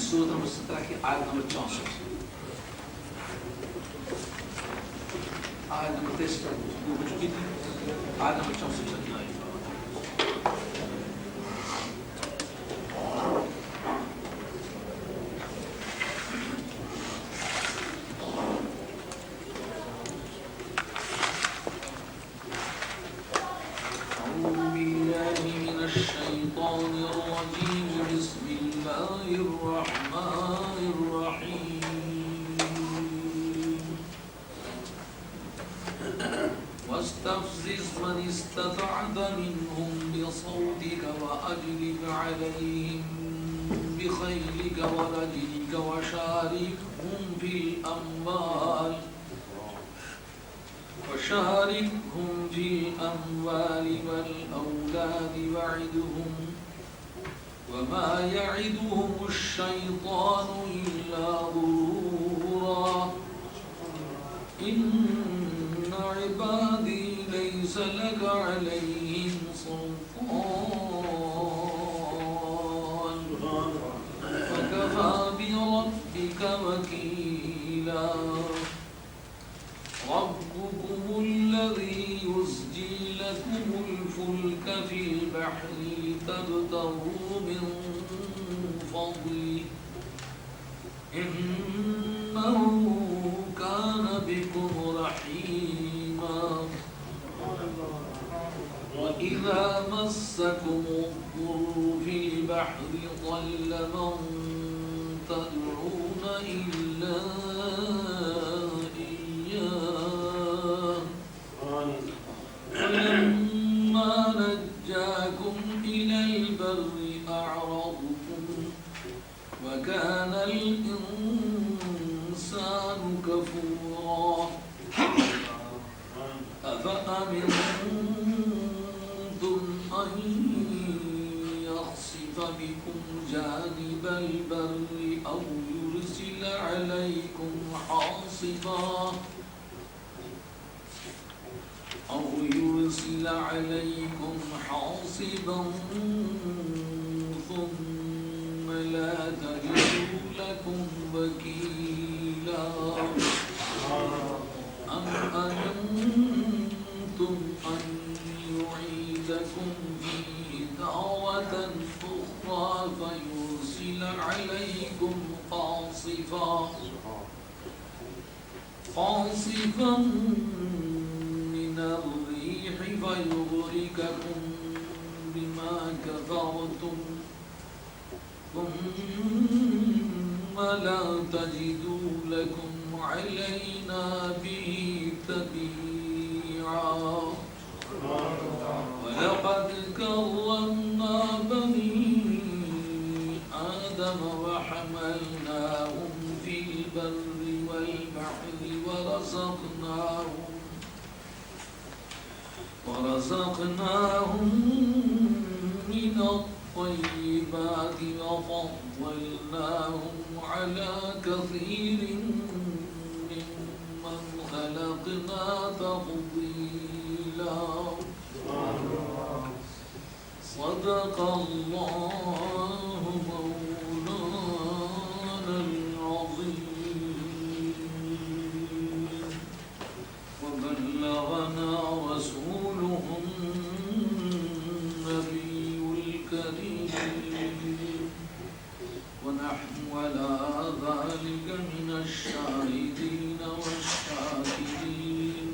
سورۃ نمبر 17 کی آیت نمبر 64 آیت نمبر 23 پر گفتگو ہو چکی تھی، آیت نمبر 64 چلنا ہے. واستفزز من استطعت منهم بصوتك وأجلب عليهم بخيلك ورجلك وشاركهم في الأموال والأولاد وعدهم وما يعدهم الشيطان إلا غرورا إن عبادي ليس لك عليهم سلطان وكفى بربك وكيلا ربكم الذي يزجي لكم الفلك في البحر لتبتغوا من فضله إنه كان بكم رحيما وإذا مسكم الضر في البحر ضل من تدعون إلا إياه ولما نجاكم إلى البر أعرضتم وكان الإنسان كفورا أفأمنتم أن يخسف بكم جانب البر أو يرسل عليكم حاصبا ثم لا تجدوا لكم وكيلا أم أنتم أن يعيدكم فيه تارة أخرى فيرسل عليكم قاصفا من الريح فيغرقكم بما كفرتم ثم لا تجدوا لكم علينا به تبيعا ولقد كرمنا بني آدم وحملناهم في البر والبحر ورزقناهم من الطيبات وفضلناهم على كثير ممن خلقنا تفضيلا صدق الله مولانا العظيم وبلغنا رسوله النبي الكريم ونحن على ذلك من الشاهدين والشاكرين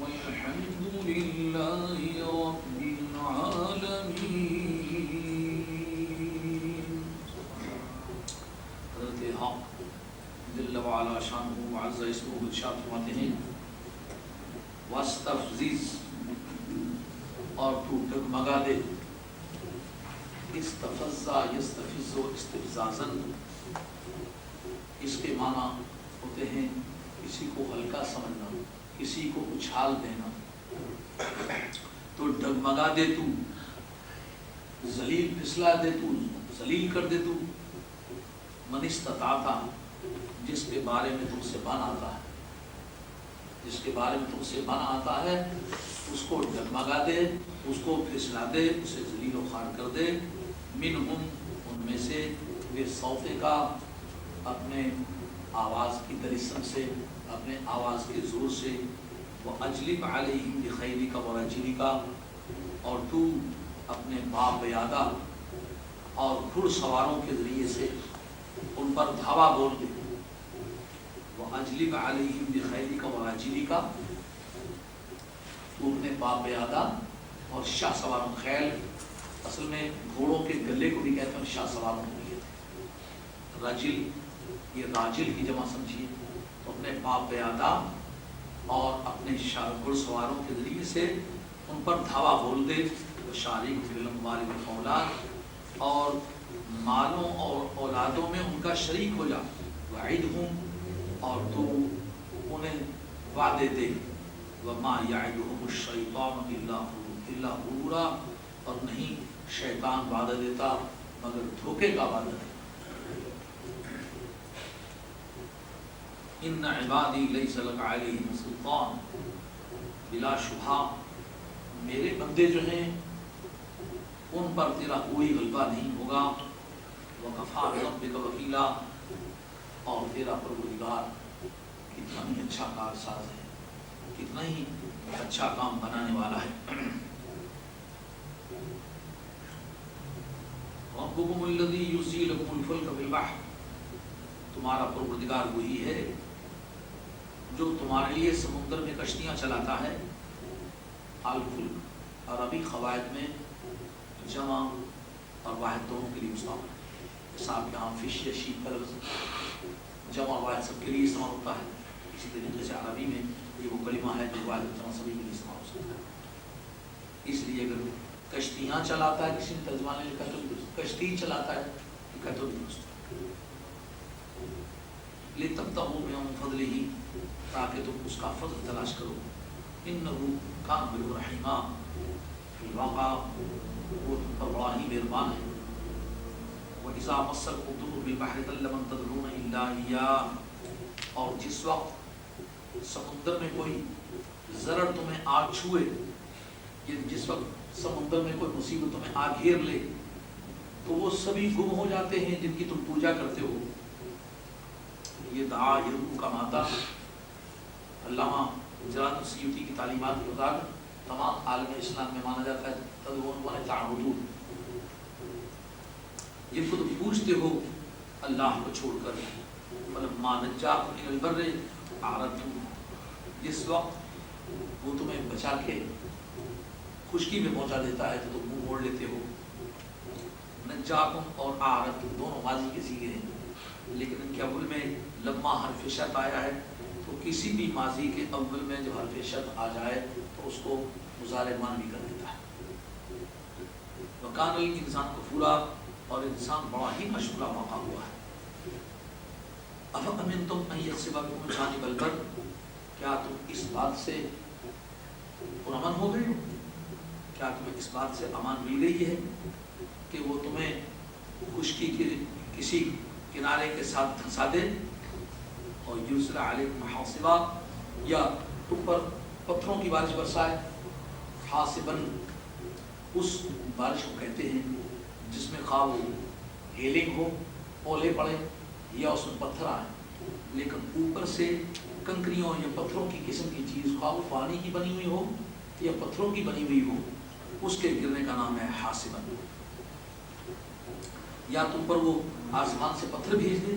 والحمد لله رب العالمين. حضرت حق جل وعلا شانہ وعز اسمہ ارشاد فرماتے ہیں واستفزز اور تو ڈگمگا دے. استفزا یستفز استفزازا اس کے معنی ہوتے ہیں کسی کو ہلکا سمجھنا، کسی کو اچھال دینا. تو ڈگمگا دے، تو ذلیل پھسلا دے، تو ذلیل کر دے. تو من استطاعتا جس کے بارے میں تم سے بن آتا ہے، جس کے بارے میں تم سے بن آتا ہے اس کو ڈگمگا دے، اس کو پھسلا دے، اسے ذلیل و خوار کر دے. منہم ان میں سے، یہ صوفے کا اپنے آواز کی تلسم سے، اپنے آواز کے زور سے، وہ اجلب علیہم بخیرک و رجلک، اور تو اپنے باپ بیادہ اور گھڑ سواروں کے ذریعے سے ان پر دھاوا بول دے. وہ اجلب علیہم بخیرک و رجلک، تو اپنے باپ بیادہ اور شاہ سواروں، خیل اصل میں گھوڑوں کے گلے کو بھی کہتے ہیں، شاہ سواروں کو بھی کہتے ہیں. رجل، یہ راجل کی جمع سمجھیے. تو اپنے باپ بیادہ اور اپنے گھڑ سواروں کے ذریعے سے ان پر دھاوا بول دے. شارک فی الاموال والاولاد، اور مالوں اور اولادوں میں ان کا شریک ہو جا. وعدہم، اور تو انہیں وعدے دے. وما یعدہم الشیطان الا غرورا، اور نہیں شیطان وعدہ دیتا مگر دھوکے کا وعدہ دیتا. ان عبادی لیس لک علیہم سلطان، بلا شبہ میرے بندے جو ہیں ان پر تیرا کوئی غلبہ نہیں ہوگا. وکفی بربک وکیلا، اور تیرا پروردگار کتنا ہی اچھا کارساز ہے، کتنا ہی اچھا کام بنانے والا ہے. ربکم الذی یزجی لکم الفلک فی البحر، تمہارا پروردگار وہی ہے جو تمہارے لیے سمندر میں کشتیاں چلاتا ہے. الفلک عربی قواعد میں جمع اور واحد دونوں کے لیے استعمال ہے. جیسا آپ یہاں فش یا شیپ کا لفظ جمع اور واحد سب کے لیے استعمال ہوتا ہے، اسی طریقے سے عربی میں یہ وہ کلمہ ہے جو واحد جمع سبھی کے لیے استعمال ہو سکتا ہے. اس لیے اگر کشتیاں چلاتا ہے، کسی نے ترجمہ نے لکھا تو کشتی چلاتا ہے، لکھا تو درست. لِتَبْتَغُوا مِن فَضْلِهِ، تاکہ تم اس کا فضل تلاش کرو. إِنَّهُ كَانَ بِكُمْ رَحِيمًا، فی الواقع وہ تم پر بڑا ہی مہربان ہے. وَإِذَا مَسَّكُمُ الضُّرُّ بِالْبَحْرِ ضَلَّ مَن تَدْعُونَ إِلَّا إِيَّاهُ، اور جس وقت سمندر میں کوئی ضرر تمہیں آ چھوئے، جس وقت سمندر میں کوئی مصیبت تمہیں آ گھیر لے، تو وہ سبھی گم ہو جاتے ہیں جن کی تم پوجا کرتے ہو. یہ دعا یدعو کا مادہ علامہ جلال السیوطی کی تعلیمات کے مطابق تمام عالم اسلام میں مانا جاتا ہے. تدعون و تعبدون، جن کو تم پوچھتے ہو اللہ کو چھوڑ کر. فلما نجاکم الی البر اعرضتم، جس وقت وہ تمہیں بچا کے خشکی میں پہنچا دیتا ہے تو تم منہ موڑ لیتے ہو. نجاکم اور اعرضتم دونوں ماضی کے صیغے ہیں، لیکن ان کے اول میں لما حرف شرط آیا ہے، تو کسی بھی ماضی کے اول میں جب حرف شرط آ جائے تو اس کو مضارع مانوی کر دیتا ہے. وکان الانسان کفورا، اور انسان بڑا ہی مشغولہ واقع ہوا ہے. افامنتم ان یخسف بکم جانب البر، کیا تم اس بات سے پرامن ہو گئے ہو، کیا تمہیں اس بات سے امان مل گئی ہے کہ وہ تمہیں خشکی کے کسی کنارے کے ساتھ دھنسا دے. اور یرسل علیکم حاصبا، یا تم پر پتھروں کی بارش برسائے. حاصباً اس بارش کو کہتے ہیں جس میں خواہ وہ ہیلنگ ہو، اولے پڑے، یا اس میں پتھر آئے، لیکن اوپر سے کنکریوں یا پتھروں کی قسم کی چیز، خواہ وہ پانی کی بنی ہوئی ہو یا پتھروں کی بنی ہوئی ہو، اس کے گرنے کا نام ہے حاصباً. یا تم پر وہ آسمان سے پتھر بھیج دے.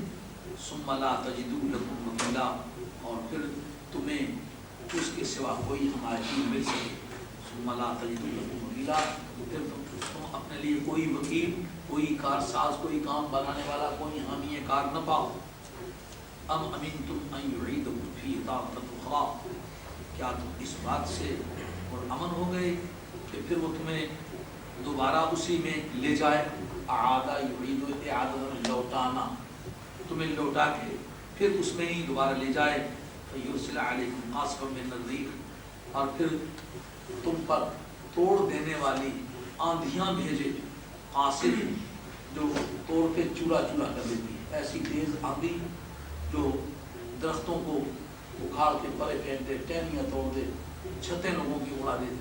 ثم لا تجدوا لکم وکیلا، اور پھر تمہیں اس کے سوا کوئی حمایتی مل سکے. ثم لا تجدوا لکم وکیلا، پھر تم اپنے لیے کوئی وکیل، کوئی کارساز، کوئی کام بنانے والا، کوئی حامی کار نہ پاؤ. ام امنتم ان یعیدکم فیہ تارۃ اخری، کیا تم اس بات سے اور امن ہو گئے کہ پھر وہ تمہیں دوبارہ اسی میں لے جائے. اعادہ یعید اعادہ، لوٹانا، تمہیں لوٹا کے پھر اس میں ہی دوبارہ لے جائے. فیرسل علیکم قاصفا من الریح، اور پھر تم پر توڑ دینے والی آندھیاں بھیجے. قاصف جو توڑ کے چورا چورا کر دیتی ہے، ایسی تیز آندھی جو درختوں کو اکھاڑ کے پرے پھینک دے، ٹہنیاں توڑ دے، چھتیں لوگوں کی اڑا دے.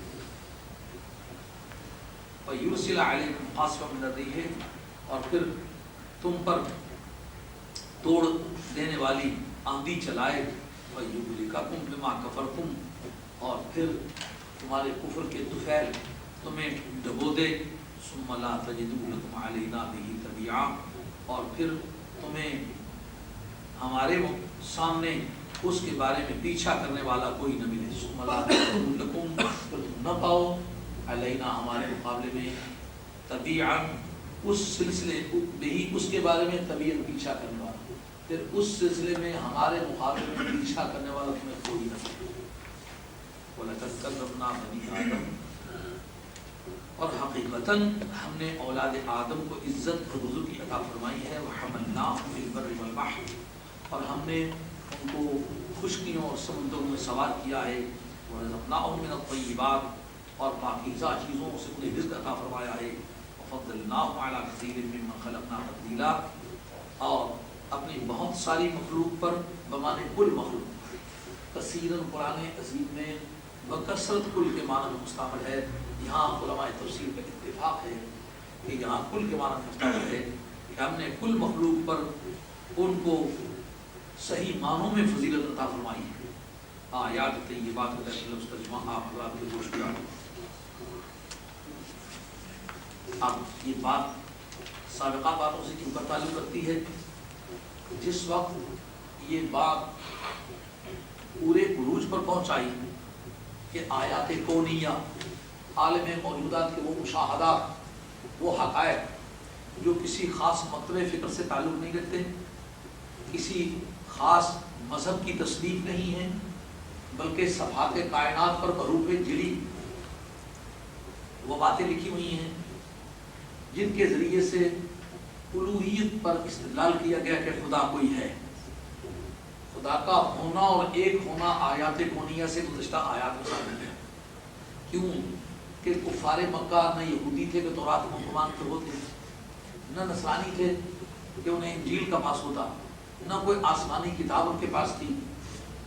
فیرسل علیکم قاصفا من الریح، اور پھر تم پر توڑ دینے والی آندھی چلائے، وَيُغْرِقَكُمْ بِمَا كَفَرْتُمْ، اور پھر تمہارے کفر کے طفیل تمہیں ڈبو دے، ثُمَّ لَا تَجِدُوا لَكُمْ عَلَيْنَا بِهِ تَبِيعًا، اور پھر تمہیں ہمارے سامنے اس کے بارے میں پیچھا کرنے والا کوئی نہ ملے، ثُمَّ لَا تَجِدُوا لَكُمْ، پھر تم نہ پاؤ علینا ہمارے مقابلے میں تبیعاً اس سلسلے بھی، اس کے بارے میں طبیعت پیچھا کرنے والا، پھر اس سلسلے میں ہمارے مقابلے میں پیچھا کرنے والا تمہیں کوئی نہ ملے۔ وَلَقَدْ كَرَّمْنَا بَنِي آدَمَ، اور حقیقتاً ہم نے اولاد آدم کو عزت اور بزرگی عطا فرمائی ہے، وَحَمَلْنَاهُمْ فِي الْبَرِّ وَالْبَحْرِ، اور ہم نے ان کو خشکیوں اور سمندروں میں سوار کیا ہے، وَرَزَقْنَاهُمْ مِنَ الطَّيِّبَاتِ، اور پاکیزہ چیزوں سے انہیں رزق عطا فرمایا ہے، وَفَضَّلْنَاهُمْ عَلَىٰ كَثِيرٍ مِّمَّنْ خَلَقْنَا تَفْضِيلًا، اور اپنی بہت ساری مخلوق پر بمانے کل مخلوق، کثیراً قرآن عظیم میں بکثرت کل کے معنی میں مستعمل ہے، یہاں علماء تفسیر کا اتفاق ہے کہ یہاں کل کے معنی میں مستعمل ہے کہ ہم نے کل مخلوق پر ان کو صحیح معنوں میں فضیلت عطا فرمائی ہے۔ آیات طیبات کا لفظ ترجمہ آپ حضرات کے گوش کیا۔ اب یہ بات سابقہ باتوں سے کیوں کا تعلق رکھتی ہے؟ جس وقت یہ بات پورے عروج پر پہنچائی کہ آیات کونیہ، عالم موجودات کے وہ مشاہدات، وہ حقائق جو کسی خاص مکتبہ فکر سے تعلق نہیں رکھتے، کسی خاص مذہب کی تصدیق نہیں ہے، بلکہ صفحات کائنات پر بحروف جلی وہ باتیں لکھی ہوئی ہیں جن کے ذریعے سے الوہیت پر استدلال کیا گیا کہ خدا کوئی ہے۔ خدا کا ہونا اور ایک ہونا آیات کونیہ سے گزشتہ آیات میں ثابت ہے۔ کیوں کہ کفار مکہ نہ یہودی تھے کہ تورات کو مانتے ہوتے، نہ نصرانی تھے کہ انہیں انجیل کا پاس ہوتا، نہ کوئی آسمانی کتاب ان کے پاس تھی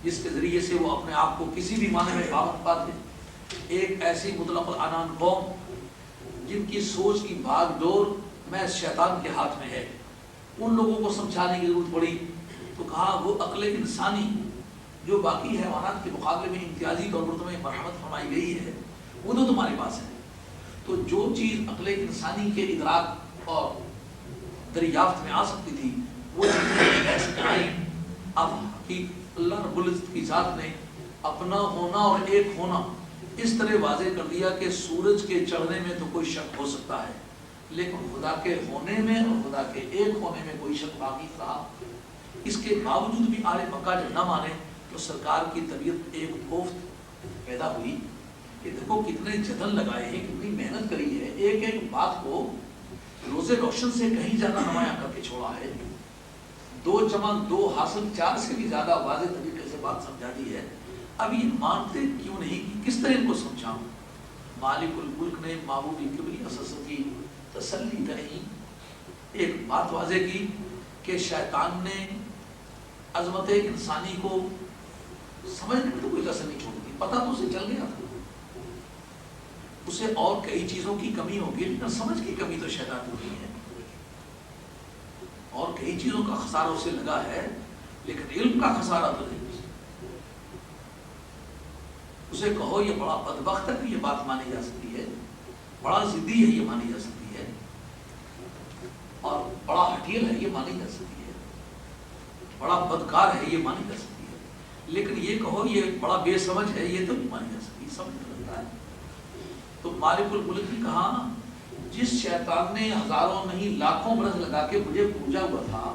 جس کے ذریعے سے وہ اپنے آپ کو کسی بھی معنی میں پابند پاتے۔ ایک ایسی مطلق العنان قوم جن کی سوچ کی بھاگ دور محض شیطان کے ہاتھ میں ہے، ان لوگوں کو سمجھانے کی ضرورت پڑی تو کہا وہ عقل انسانی جو باقی حیوانات کے مقابلے میں امتیازی طور پر تمہیں مرحمت فرمائی گئی ہے، وہ تو تمہارے پاس ہے۔ تو جو چیز عقل انسانی کے ادراک اور دریافت میں آ سکتی تھی وہ چیزیں ایسے آئیں۔ اب اللہ رب العزت کی ذات نے اپنا ہونا اور ایک ہونا اس طرح واضح کر دیا کہ سورج کے چڑھنے میں تو کوئی شک ہو سکتا ہے، لیکن خدا کے ہونے میں اور خدا کے ایک ہونے میں کوئی شک باقی رہا۔ اس کے باوجود بھی اہل مکہ جب نہ مانے تو سرکار کی طبیعت ایک کوفت پیدا ہوئی کہ دیکھو کتنے جتن لگائے ہیں، کتنی محنت کری ہے، ایک ایک بات کو روز روشن سے کہیں زیادہ نمایاں کر کے چھوڑا ہے، 2+2 حاصل 4 سے بھی زیادہ واضح طریقے سے بات سمجھا دی ہے۔ اب یہ مانتے کیوں نہیں؟ کس طرح ان کو سمجھاؤں؟ مالک الملک نے معبود کبریاء کی تسلی نہیں، ایک بات واضح کی کہ شیطان نے عظمت انسانی کو سمجھنے میں تو کوئی کسر نہیں چھوڑ دی، پتہ تو اسے چل گیا تھا، اسے اور کئی چیزوں کی کمی ہوگی لیکن سمجھ کی کمی تو شیطان کو نہیں ہے، اور کئی چیزوں کا خسارہ اسے لگا ہے لیکن علم کا خسارہ تو نہیں۔ اسے کہو یہ بڑا بدبخت ہے کہ یہ بات مانی جا سکتی ہے، بڑا ضدی ہے یہ مانی جا سکتی ہے، اور بڑا ہٹیل ہے یہ مانی جا سکتی ہے، بڑا بدکار ہے یہ مانی جا سکتی ہے، لیکن یہ کہو یہ بڑا بے سمجھ ہے یہ تو نہیں مانی جا سکتی، سمجھ لگتا ہے۔ تو مالک الملک نے کہا جس شیطان نے ہزاروں نہیں لاکھوں برس لگا کے مجھے پوجا ہوا تھا،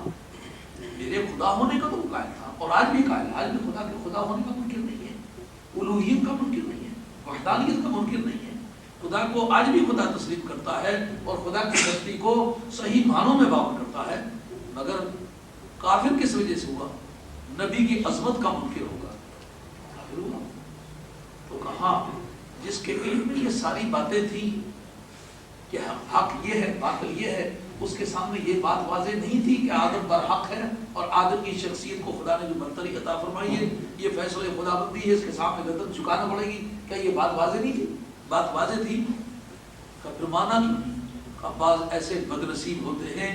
میرے خدا ہونے کا تو قائل تھا اور آج بھی قائل ہے، آج بھی خدا کے خدا ہونے کا منکر نہیں ہے، الوہیت کا منکر نہیں ہے، وحدانیت کا منکر نہیں ہے، خدا کو آج بھی خدا تسلیم کرتا ہے اور خدا کی ہستی کو صحیح معنوں میں باور کرتا ہے، مگر کافر کس وجہ سے ہوا؟ نبی کی عظمت کا منکر ہوگا، کافر ہوا۔ تو کہاں جس کے علم میں یہ ساری باتیں تھیں کہ حق یہ ہے باطل یہ ہے، اس کے سامنے یہ بات واضح نہیں تھی کہ آدم برحق ہے اور آدم کی شخصیت کو خدا نے جو برتری عطا فرمائی ہے یہ فیصلہ خدا بندی ہے، اس کے سامنے گردن جھکانا پڑے گی، کیا یہ بات واضح نہیں تھی؟ بات واضح تھی، پھر مانا کیوں نہیں؟ بعض ایسے بد نصیب ہوتے ہیں،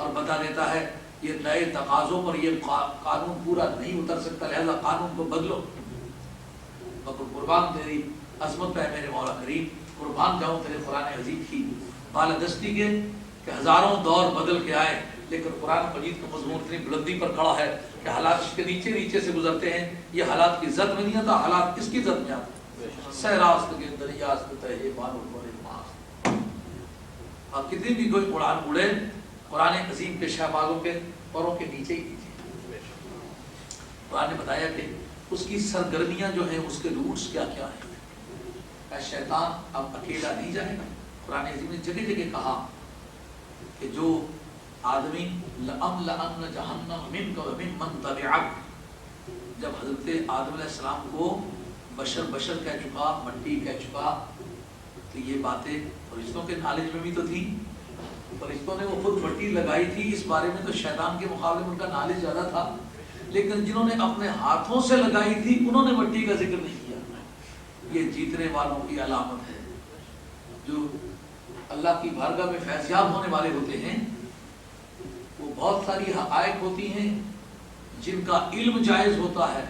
اور بتا دیتا ہے یہ نئے تقاضوں پر یہ قانون پورا نہیں اتر سکتا، لہذا قانون کو بدلو۔ مگر قربان تیری عظمت ہے میرے مولا کریم، قربان جاؤں تیرے قرآن عظیم کی بالادستی کے کہ ہزاروں دور بدل کے آئے، لیکن قرآن مجید کا مضمون اتنی بلندی پر کھڑا ہے کہ حالات اس کے نیچے نیچے سے گزرتے ہیں۔ یہ حالات کی زد میں نہیں آتا، حالات کس کی زد میں آتا؟ سہراست کے دریاست تہے بانو بڑے ماست۔ اب کتنی بھی کوئی قرآن اڑے، قرآن عظیم کے شہبازوں کے پروں کے نیچے ہی نیچے۔ قرآن نے بتایا کہ اس کی سرگرمیاں جو ہیں، اس کے روٹس کیا کیا ہیں۔ اے شیطان اب اکیلا نہیں جائے گا۔ قرآن عظیم نے جگہ جگہ کہا کہ جو آدمی لَأَمْلَأَنَّ جَهَنَّمَ مِنْكَ وَمِمَّنْ مَنْ تَبِعَكَ، جب حضرت آدم علیہ السلام کو بشر کہہ چکا، مٹی کہہ چکا، تو یہ باتیں فرشتوں کے نالج میں بھی تو تھی۔ فرشتوں نے وہ خود مٹی لگائی تھی، اس بارے میں تو شیطان کے مقابلے میں ان کا نالج زیادہ تھا، لیکن جنہوں نے اپنے ہاتھوں سے لگائی تھی انہوں نے مٹی کا ذکر نہیں کیا۔ یہ جیتنے والوں کی علامت ہے۔ جو اللہ کی بارگاہ میں فیضیاب ہونے والے ہوتے ہیں، وہ بہت ساری حقائق ہوتی ہیں جن کا علم جائز ہوتا ہے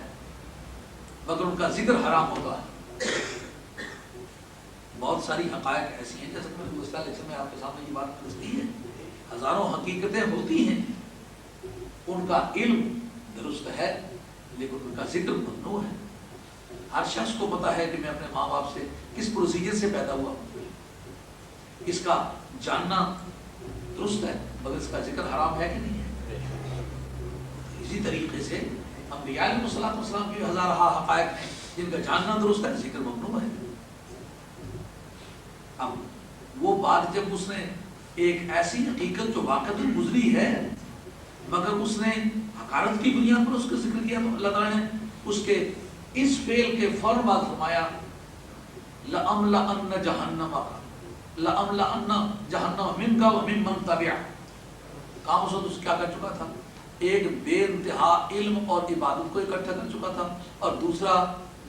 مگر ان کا ذکر حرام ہوتا ہے۔ بہت ساری حقائق ایسی ہیں، جیسے کہ گزشتہ لیکچر میں آپ کے سامنے یہ بات درست کی ہے، ہزاروں حقیقتیں ہوتی ہیں، ان کا علم درست ہے لیکن ان کا ذکر ممنوع ہے۔ ہر شخص کو پتا ہے کہ میں اپنے ماں باپ سے کس پروسیجر سے پیدا ہوا ہوں، اس کا جاننا درست ہے مگر اس کا ذکر حرام ہے کہ نہیں ہے۔ اسی طریقے سے انبیاء علیہ السلام کی ہزارہ حقائق ہیں جن کا جاننا درست ہے، ذکر ممنوع ہے۔ اب وہ بات جب اس نے ایک ایسی حقیقت جو واقعی گزری ہے مگر اس نے حقارت کی بنیاد پر اس کا ذکر کیا، تو اللہ تعالیٰ نے اس کے اس فعل کے فوراً بعد فرمایا لَأَمْلَأَنَّ جَهَنَّمَ مِنْكَ وَمِمَّنْ تَبِعَكَ۔ کام اس وقت کیا کر چکا تھا؟ ایک بے انتہا علم اور عبادت کو اکٹھا کر چکا تھا، اور دوسرا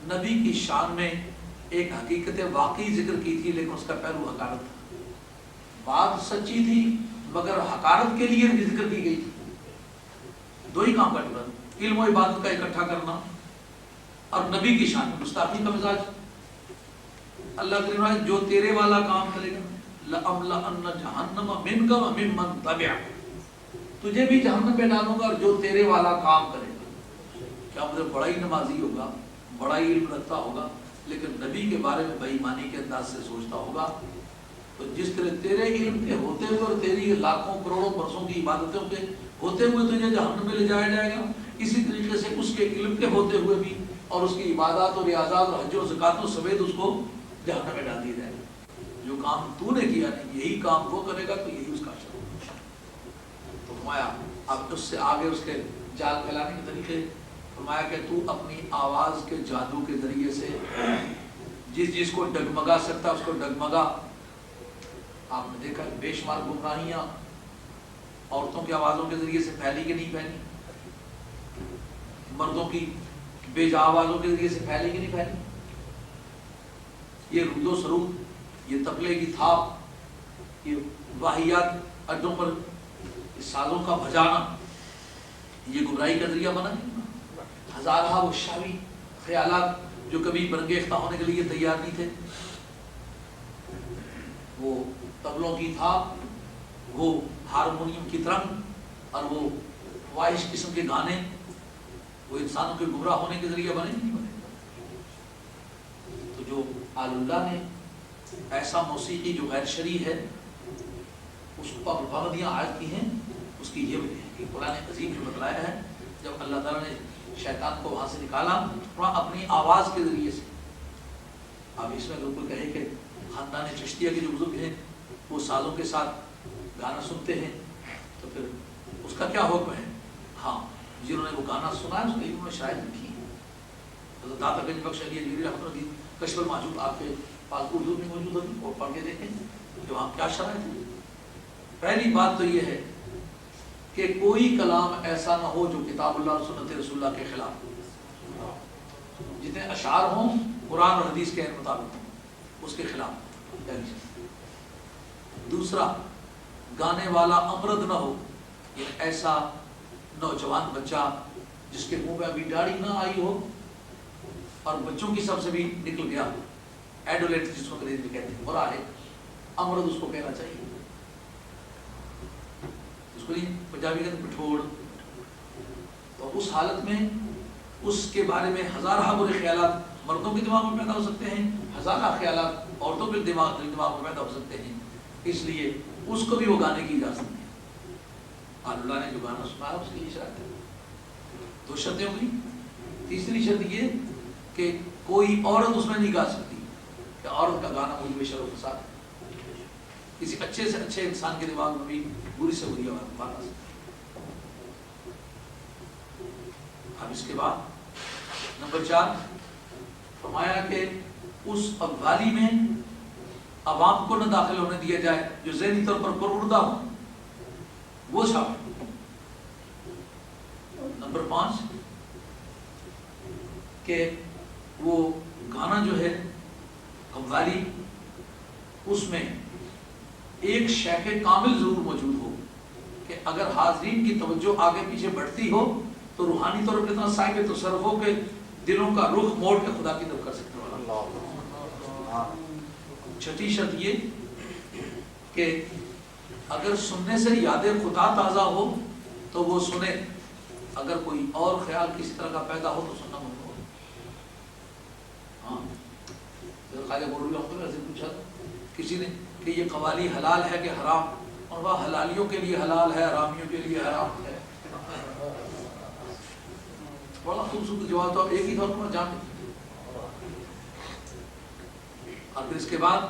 نبی کی شان میں ایک حقیقت واقعی ذکر کی تھی لیکن اس کا پہلو حقارت تھا۔ بات سچی تھی مگر حقارت کے لیے بھی ذکر کی گئی تھی۔ دو ہی کام کر چکا تھا، علم و عبادت کا اکٹھا کرنا اور نبی کی شان میں گستاخی کا مزاج۔ اللہ کے فرمایا جو تیرے والا کام کرے گا لَأَمْلَأَنَّ جَهَنَّمَ مِنْكَ وَمِمَّنْ تَبِعَكَ، تجھے بھی جہنم میں ڈالوں گا اور جو تیرے والا کام کرے گا۔ کیا مطلب بڑا ہی نمازی ہوگا، بڑا ہی علم رکھتا ہوگا لیکن نبی کے بارے میں بے ایمانی کے انداز سے سوچتا ہوگا، تو جس طرح تیرے علم کے ہوتے ہوئے اور تیری لاکھوں کروڑوں برسوں کی عبادتوں کے ہوتے ہوئے تجھے جہنم میں لے جایا جائے گا، اسی طریقے سے اس کے علم کے ہوتے ہوئے بھی اور اس کی عبادات اور ریاضات اور حج و زکوٰۃ سمیت اس کو جہنم میں ڈال دیا جائے گا۔ جو کام تو نے کیا نہیں یہی کام وہ کرے گا تو یہی اس کا شر۔ تو فرمایا اب اس سے آگے اس کے جال پھیلانے کے طریقے، فرمایا کہ تو اپنی آواز کے جادو کے ذریعے سے جس کو ڈگمگا سکتا اس کو ڈگمگا۔ آپ نے دیکھا بے شمار گمراہیاں عورتوں کی آوازوں کے ذریعے سے پھیلی کہ نہیں پھیلی، مردوں کی بے جا آوازوں کے ذریعے سے پھیلی کہ نہیں پھیلی۔ یہ رود و سرود، یہ تبلے کی تھاپ، یہ واہیات اڈوں پر سازوں کا بجانا، یہ گمراہی کا ذریعہ بنا نہیں۔ ہزارہ وہ شاوی خیالات جو کبھی برنگیختہ ہونے کے لیے تیار نہیں تھے، وہ تبلوں کی تھاپ، وہ ہارمونیم کی ترنگ اور وہ خواہش قسم کے گانے، وہ انسانوں کے گمراہ ہونے کے ذریعے بنے نہیں بنے۔ تو جو آل اللہ نے ایسا موسیقی جو غیر شرعی ہے اس کو پابندیاں عائد کی ہیں، اس کی یہ وجہ ہے کہ قرآن عظیم جو بتلایا ہے جب اللہ تعالیٰ نے شیطان کو وہاں سے نکالا اپنی آواز کے ذریعے سے۔ اب اس میں اگر کوئی کہے کہ خاندان چشتیہ کے جو بزرگ ہیں وہ سازوں کے ساتھ گانا سنتے ہیں تو پھر اس کا کیا حکم ہے؟ ہاں، جنہوں نے وہ گانا سنا ہے اس کے لیے شاید لکھی ہے۔ حضرت داتا گنج بخش علی اجمیری رحمۃ اللہ کی کشف المحجوب آپ کے پاس اردو میں موجود ہوگی، اور پڑھ کے دیکھیں کہ وہاں کیا شرائط ہے۔ پہلی بات تو یہ ہے کہ کوئی کلام ایسا نہ ہو جو کتاب اللہ اور سنت رسول اللہ کے خلاف ہو۔ جتنے اشعار ہوں قرآن اور حدیث کے مطابق ہوں، اس کے خلاف۔ دوسرا، گانے والا امرد نہ ہو، یہ ایسا نوجوان بچہ جس کے منہ پہ ابھی داڑھی نہ آئی ہو اور بچوں کی سب سے بھی نکل گیا، ایڈولیٹ جس کو انگریزی میں کہتے ہیں، برا ہے، امرد اس کو کہنا چاہیے، اس کو نہیں پنجابی کہتے پٹھوڑ۔ تو اس حالت میں اس کے بارے میں ہزارہ برے خیالات مردوں کے دماغ میں پیدا ہو سکتے ہیں، ہزارہ خیالات عورتوں کے دماغ میں پیدا ہو سکتے ہیں، اس لیے اس کو بھی وہ گانے کی اجازت نہیں۔ اللہ نے جو گانا سنایا اس کے لیے شرط ہے، دو شرطیں ہو گئی۔ تیسری شرط یہ کہ کوئی عورت اس میں نہیں گا سکتی، کہ عورت کا گانا کوئی بے شرف فساد ہے، کسی اچھے سے اچھے انسان کے دماغ میں بھی بری سے بری بات آ سکتی۔ اب اس کے بعد نمبر 4 فرمایا کہ اس قوالی میں عوام کو نہ داخل ہونے دیا جائے جو ذہنی طور پر پروردہ ہوں، وہ شامل۔ نمبر 5 کہ وہ گانا جو ہے قوالی، اس میں ایک شیخ کامل ضرور موجود ہو کہ اگر حاضرین کی توجہ آگے پیچھے بڑھتی ہو تو روحانی طور پر اتنا صاحب تصرف ہو کہ دلوں کا رخ موڑ کے خدا کی طرف کر سکتے والا۔ چھٹی شرط یہ کہ اگر سننے سے یاد خدا تازہ ہو تو وہ سنے، اگر کوئی اور خیال کسی طرح کا پیدا ہو تو سننا ممنوع ہو۔ ہاں خواجہ گولوی سے پوچھا کسی نے کہ یہ قوالی حلال ہے کہ حرام، اور وہ حلالیوں کے لیے حلال ہے، حرامیوں کے لیے حرام ہے۔ بڑا خوبصورت جواب تو ایک ہی طور پر جانے۔ اور پھر اس کے بعد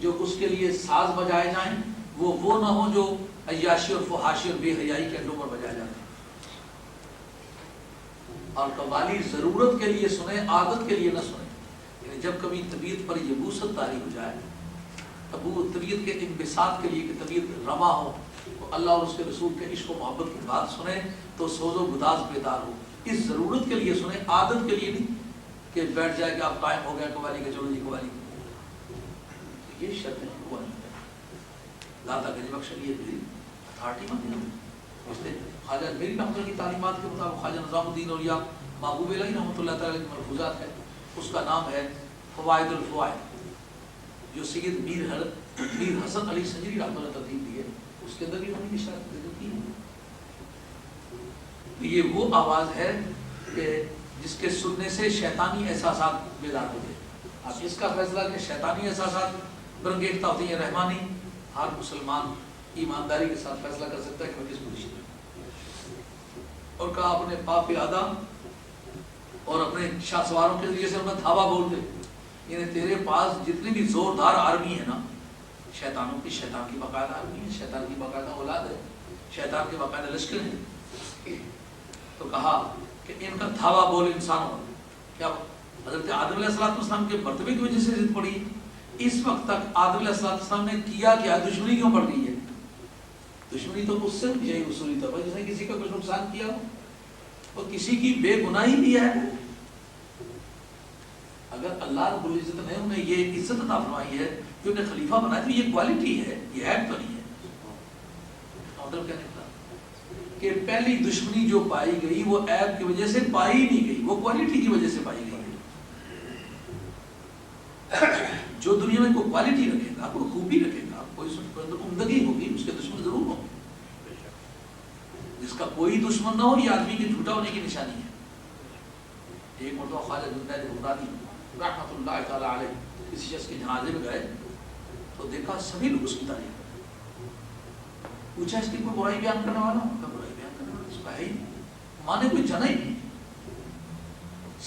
جو اس کے لیے ساز بجائے جائیں وہ نہ ہو جو عیاشی اور فحاشی اور بے حیائی کے اڈوں پر بجائے جاتے ہیں۔ اور قوالی ضرورت کے لیے سنیں، عادت کے لیے نہ سنیں۔ یعنی جب کبھی طبیعت پر یہ بوست طاری ہو جائے، ابو طبیعت کے انبساط کے لیے کہ طبیعت رما ہو، تو اللہ اور اس کے رسول کے عشق و محبت کی بات سنیں تو سوز و گداز بیدار ہو۔ اس ضرورت کے لیے سنیں، عادت کے لیے نہیں کہ بیٹھ جائے کہ آپ قائم ہو گیا قوالی کا، چلو جی قوالی۔ یہ شرط ہے قوالی داتا گنج بخش علی میری اتھارٹی مانتے ہیں۔ اس نے خواجہ میری رحمۃ کی تعلیمات کے مطابق خواجہ نظام الدین اولیاء محبوب الہی رحمۃ اللہ تعالیٰ کی ملفوظات ہے، اس کا نام ہے فوائد الفوائد، جو سید میر حسن علی سنجری رحمۃ اللہ ترتیب دی ہے، اس کے اندر بھی ہم نے شرط ذکر کی ہے۔ یہ وہ آواز ہے کہ جس کے سننے سے شیطانی احساسات بیدار ہوتے ہیں۔ اب اس کا فیصلہ کہ شیطانی احساسات برنگیختہ ہوتی ہیں، رحمانی ہر مسلمان ایمانداری کے ساتھ فیصلہ کر سکتا ہے کہ میں کس پوزیشن میں۔ اور کہا اپنے پاپ پیادہ اور اپنے شاہ سواروں کے ذریعے سے انہیں دھاوا بول دے، یعنی تیرے پاس جتنی بھی زوردار آرمی ہے نا، شیطانوں کی، شیطان کی باقاعدہ آرمی ہے، شیطان کی باقاعدہ اولاد ہے، شیطان کے باقاعدہ لشکر ہیں، تو کہا کہ ان کا دھاوا بول انسانوں۔ کیا حضرت آدم علیہ السلام کے مرتبے کی وجہ سے ضد پڑی؟ اس وقت تک آدم علیہ السلام نے کیا کیا، دشمنی کیوں پڑ گئی ہے؟ دشمنی تو اس سے یہی اصولی طور پر جس نے کسی کا کچھ نقصان کیا ہو، اور کسی کی بے گناہی بھی ہے۔ اگر اللہ رب العزت نے انہیں یہ عزت عطا فرمائی ہے کہ انہیں خلیفہ بنایا، تو یہ کوالٹی ہے، یہ عیب تو نہیں ہے۔ مطلب کہنے کا کہ پہلی دشمنی جو پائی گئی وہ عیب کی وجہ سے پائی نہیں گئی، وہ کوالٹی کی وجہ سے پائی گئی ہے۔ جو دنیا میں کوئی کوالٹی رکھے گا، کوئی خوبی رکھے گا، کوئی عمدگی ہوگی، اس کے دشمن ضرور ہوں گے۔ جس کا کوئی دشمن نہ ہو، یہ آدمی کے جھوٹا ہونے کی نشانی ہے۔ ایک مرتبہ خواجہ جنید بغدادی رحمۃ اللہ تعالی علیہ کسی شخص کے جنازے میں گئے تو دیکھا سبھی لوگ اس کی تعریف کرتے۔ پوچھا اس کی کوئی برائی بیان کرنے والا؟ ان کا برائی بیان کرنے والا اس کا ہے ہی نہیں، ماں نے کوئی جنا ہی نہیں،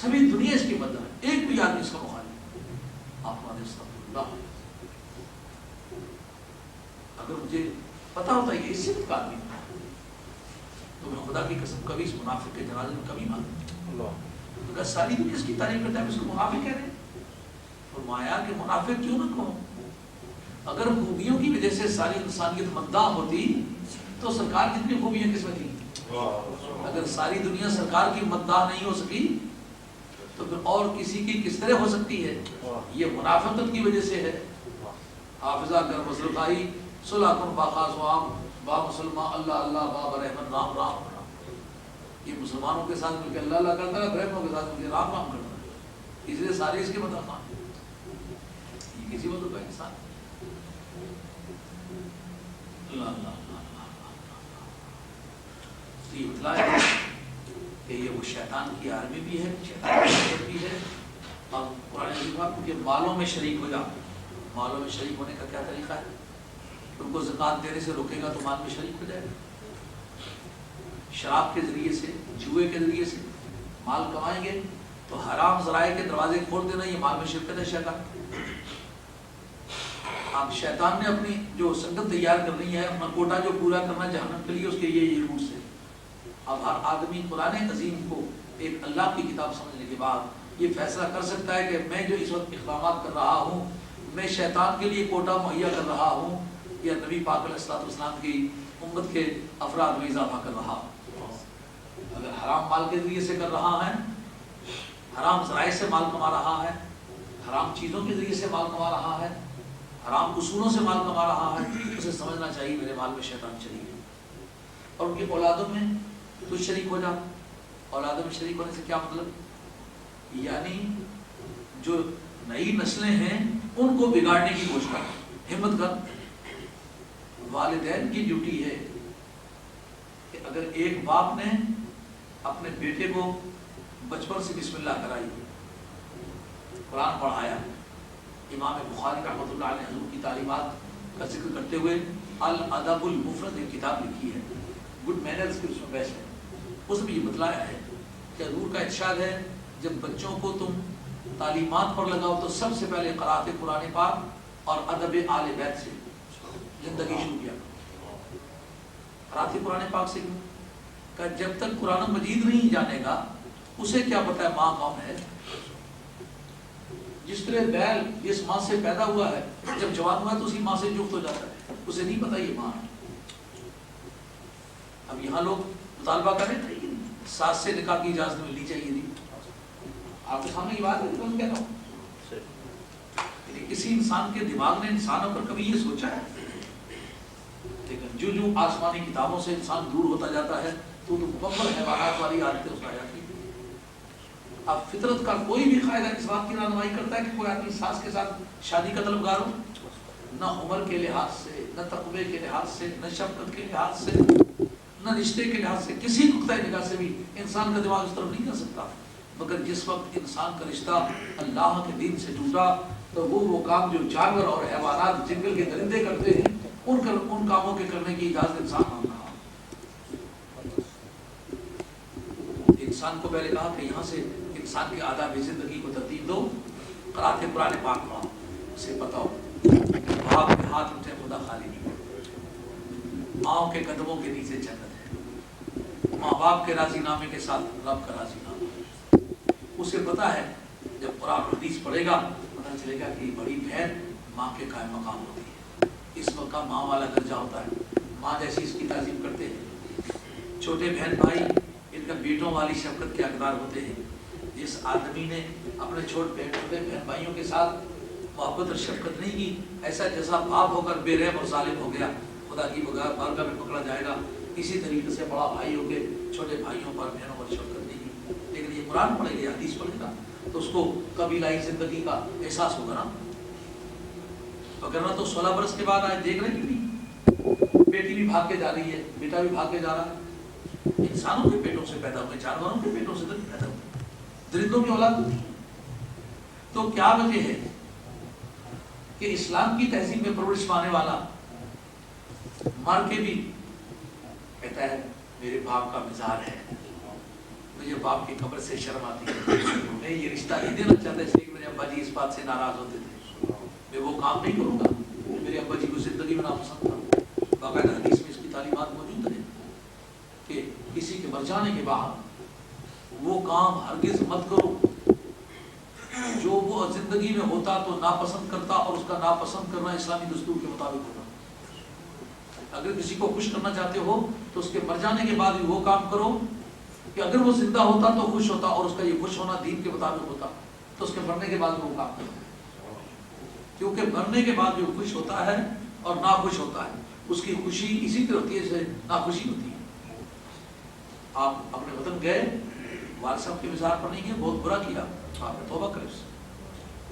سبھی دنیا اس کی مدد ہے، ایک بھی آدمی اس کا مخالف۔ آپ مانے استغفر اللہ، اگر مجھے پتا ہوتا یہ اس صفت کا آدمی تو میں خدا کی قسم کبھی اس منافق کے جنازے میں کبھی مانتا۔ اگر ساری دنیا اس کی تعریف کرتا ہے، اس کو منافق کہہ رہے ہیں، فرمایا کہ منافق کیوں نہ کہوں؟ اگر خوبیوں کی وجہ سے ساری انسانیت مداح ہوتی تو سرکار کتنی خوبیاں کس میں تھیں؟ اگر ساری دنیا سرکار کی مداح نہیں ہو سکی تو پھر اور کسی کی کس طرح ہو سکتی ہے؟ یہ منافقت کی وجہ سے ہے۔ حافظہ گر مزرقائی صلح کن باخاص وام با مسلمان اللہ اللہ، با برحمن رام رام رام. یہ مسلمانوں کے ساتھ مل کے اللہ اللہ کرتا ہے، برحمنوں کے ساتھ مل کے رام رام کرتا ہے. اس لیے سارے اس کے مطلب مان، یہ کسی مطلب کا انسان اللہ اللہ اللہ اللہ. تو یہ بتلایا کہ یہ وہ شیطان کی آرمی بھی ہے، شیطان کی حرکت بھی ہے. اور قرآن عظیم کہ مالوں میں شریک ہو جا. مالوں میں شریک ہونے کا کیا طریقہ ہے؟ ان کو زکوٰۃ دینے سے روکے گا تو مال میں شریک ہو جائے گا. شراب کے ذریعے سے، جوئے کے ذریعے سے مال کمائیں گے تو حرام ذرائع کے دروازے کھول دینا، یہ مال میں شرکت ہے شیطان. اب شیطان نے اپنی جو سنگت تیار کرنی ہے، اپنا کوٹا جو پورا کرنا جہنم کے لیے، اس کے یہ روٹس ہے. اب ہر آدمی قرآن عظیم کو ایک اللہ کی کتاب سمجھنے کے بعد یہ فیصلہ کر سکتا ہے کہ میں جو اس وقت اقدامات کر رہا ہوں، میں شیطان کے لیے کوٹا مہیا کر رہا ہوں یا نبی پاک علیہ الصلوۃ والسلام کی امت کے افراد میں اضافہ کر رہا ہوں. اگر حرام مال کے ذریعے سے کر رہا ہے، حرام ذرائع سے مال کما رہا ہے، حرام چیزوں کے ذریعے سے مال کما رہا ہے، حرام اصولوں سے مال کما رہا ہے، اسے سمجھنا چاہیے میرے مال میں شیطان شریک ہے. اور ان کی اولادوں میں تو شریک ہو جا. اولادوں میں شریک ہونے سے کیا مطلب؟ یعنی جو نئی نسلیں ہیں ان کو بگاڑنے کی کوشش کر، ہمت کر. والدین کی ڈیوٹی ہے کہ اگر ایک باپ نے اپنے بیٹے کو بچپن سے بسم اللہ کرائی، قرآن پڑھایا، امام بخاری رحمۃ اللہ علیہ حضور کی تعلیمات کا ذکر کرتے ہوئے الادب المفرد ایک کتاب لکھی ہے، گڈ مینرز کی اس میں بحث ہے. اس میں یہ بتلایا ہے کہ حضور کا ارشاد ہے جب بچوں کو تم تعلیمات پر لگاؤ تو سب سے پہلے قرأت قرآن پاک اور ادب آل بیت سے زندگی شروع کیا. قرأت قرآن پاک سے کیوں؟ کہ جب تک قرآن مجید نہیں جانے گا اسے کیا پتہ ہے ماں کون ہے. جس طرح بیل جس ماں سے پیدا ہوا ہے جب جوان ہوا ہے تو اسی ماں سے جفت ہو جاتا ہے، اسے نہیں پتہ یہ ماں ہے. اب یہاں لوگ مطالبہ کریں تھے کہ ساس سے نکاح کی اجازت ملنی چاہیے تھی. آپ کے سامنے یہ بات ہے میں کہتا ہوں، کسی انسان کے دماغ نے انسانوں پر کبھی یہ سوچا ہے؟ لیکن جو جو آسمانی کتابوں سے انسان دور ہوتا جاتا ہے تو مکمل حیوانات والی عادتیں اس کو آ جاتی ہیں. اب فطرت کا کوئی بھی قاعدہ اس بات کی رہنمائی کرتا ہے کہ کوئی آدمی ساس کے ساتھ شادی کا طلبگار ہو، نہ عمر کے لحاظ سے، نہ تقوی کے لحاظ سے، نہ شفقت کے لحاظ سے، نہ رشتے کے لحاظ سے، کسی نقطۂ نگاہ سے بھی انسان کا دماغ اس طرف نہیں جا سکتا. مگر جس وقت انسان کا رشتہ اللہ کے دین سے ٹوٹا تو وہ کام جو جانور اور حیوانات جنگل کے درندے کرتے ہیں ان کاموں کے کرنے کی اجازت انسان مانگ رہا. انسان کو پہلے کہا کہ یہاں سے انسان کی آداب زندگی کو ترتیب دو، قرأت قرآن پاک پڑھو، اسے پتہ ہو باپ کے ہاتھ اٹھے خدا خالی نہیں، ماؤں کے قدموں کے نیچے جنت ہے، ماں باپ کے راضی نامے کے ساتھ رب کا راضی نامہ. اسے پتہ ہے جب قرآن حدیث پڑھے گا پتہ چلے گا کہ بڑی بہن ماں کے قائم مقام ہوتی ہے. اس وقت کا ماں والا درجہ ہوتا ہے، ماں جیسی اس کی تعظیم کرتے ہیں. چھوٹے بہن بھائی ان کا بیٹوں والی شفقت کے حقدار ہوتے ہیں. جس آدمی نے اپنے چھوٹے بہن بھائیوں کے ساتھ محبت اور شفقت نہیں کی، ایسا جیسا باپ ہو کر بے رحم اور ظالم ہو گیا، خدا کی بارگاہ میں پکڑا جائے گا. اسی طریقے سے بڑا بھائی ہو کے چھوٹے بھائیوں پر بہنوں پر شفقت نہیں کی. لیکن یہ قرآن پڑھے گا، حدیث پڑھے گا تو اس کو قبیلائی زندگی کا احساس ہوگا نا. وگرنہ تو 16 برس کے بعد آج دیکھ رہے ہیں کہ نہیں، بیٹی بھی بھاگ کے جا رہی ہے، بیٹا بھی بھاگ کے جا رہا ہے. انسانوں کے پیٹوں سے پیدا ہوئے، جانوروں کے پیٹوں سے تو نہیں پیدا ہوئے، درندوں کی اولاد ہوتی ہے. تو کیا وجہ ہے کہ اسلام کی تہذیب میں پرورش پانے والا مر کے بھی کہتا ہے میرے باپ کا مزار ہے، مجھے باپ کی قبر سے شرم آتی ہے، میں یہ رشتہ نہیں دینا چاہتا اس لیے کہ میرے ابا جی اس بات سے ناراض ہوتے تھے، میں وہ کام نہیں کروں گا میرے ابا جی کو زندگی میں ناپسند تھا. باقاعدہ حدیث میں اس کی تعلیمات موجود ہیں کہ کسی کے مر جانے کے بعد وہ کام ہرگز مت کرو جو وہ زندگی میں ہوتا تو ناپسند کرتا، اور اس کا ناپسند کرنا اسلامی دستور کے مطابق ہوتا. اگر کسی کو خوش کرنا چاہتے ہو تو اس کے مر جانے کے بعد بھی وہ کام کرو کہ اگر وہ زندہ ہوتا تو خوش ہوتا، اور اس کا یہ خوش ہونا دین کے مطابق ہوتا، تو اس کے مرنے کے بعد وہ کام کرو. کیونکہ مرنے کے بعد جو خوش ہوتا ہے اور ناخوش ہوتا ہے، اس کی خوشی اسی طرح ہوتی ہے جیسے ناخوشی ہوتی ہے. آپ اپنے وطن گئے، والد صاحب کے مزار پر نہیں گئے، بہت برا کیا، آپ نے توبہ کرے.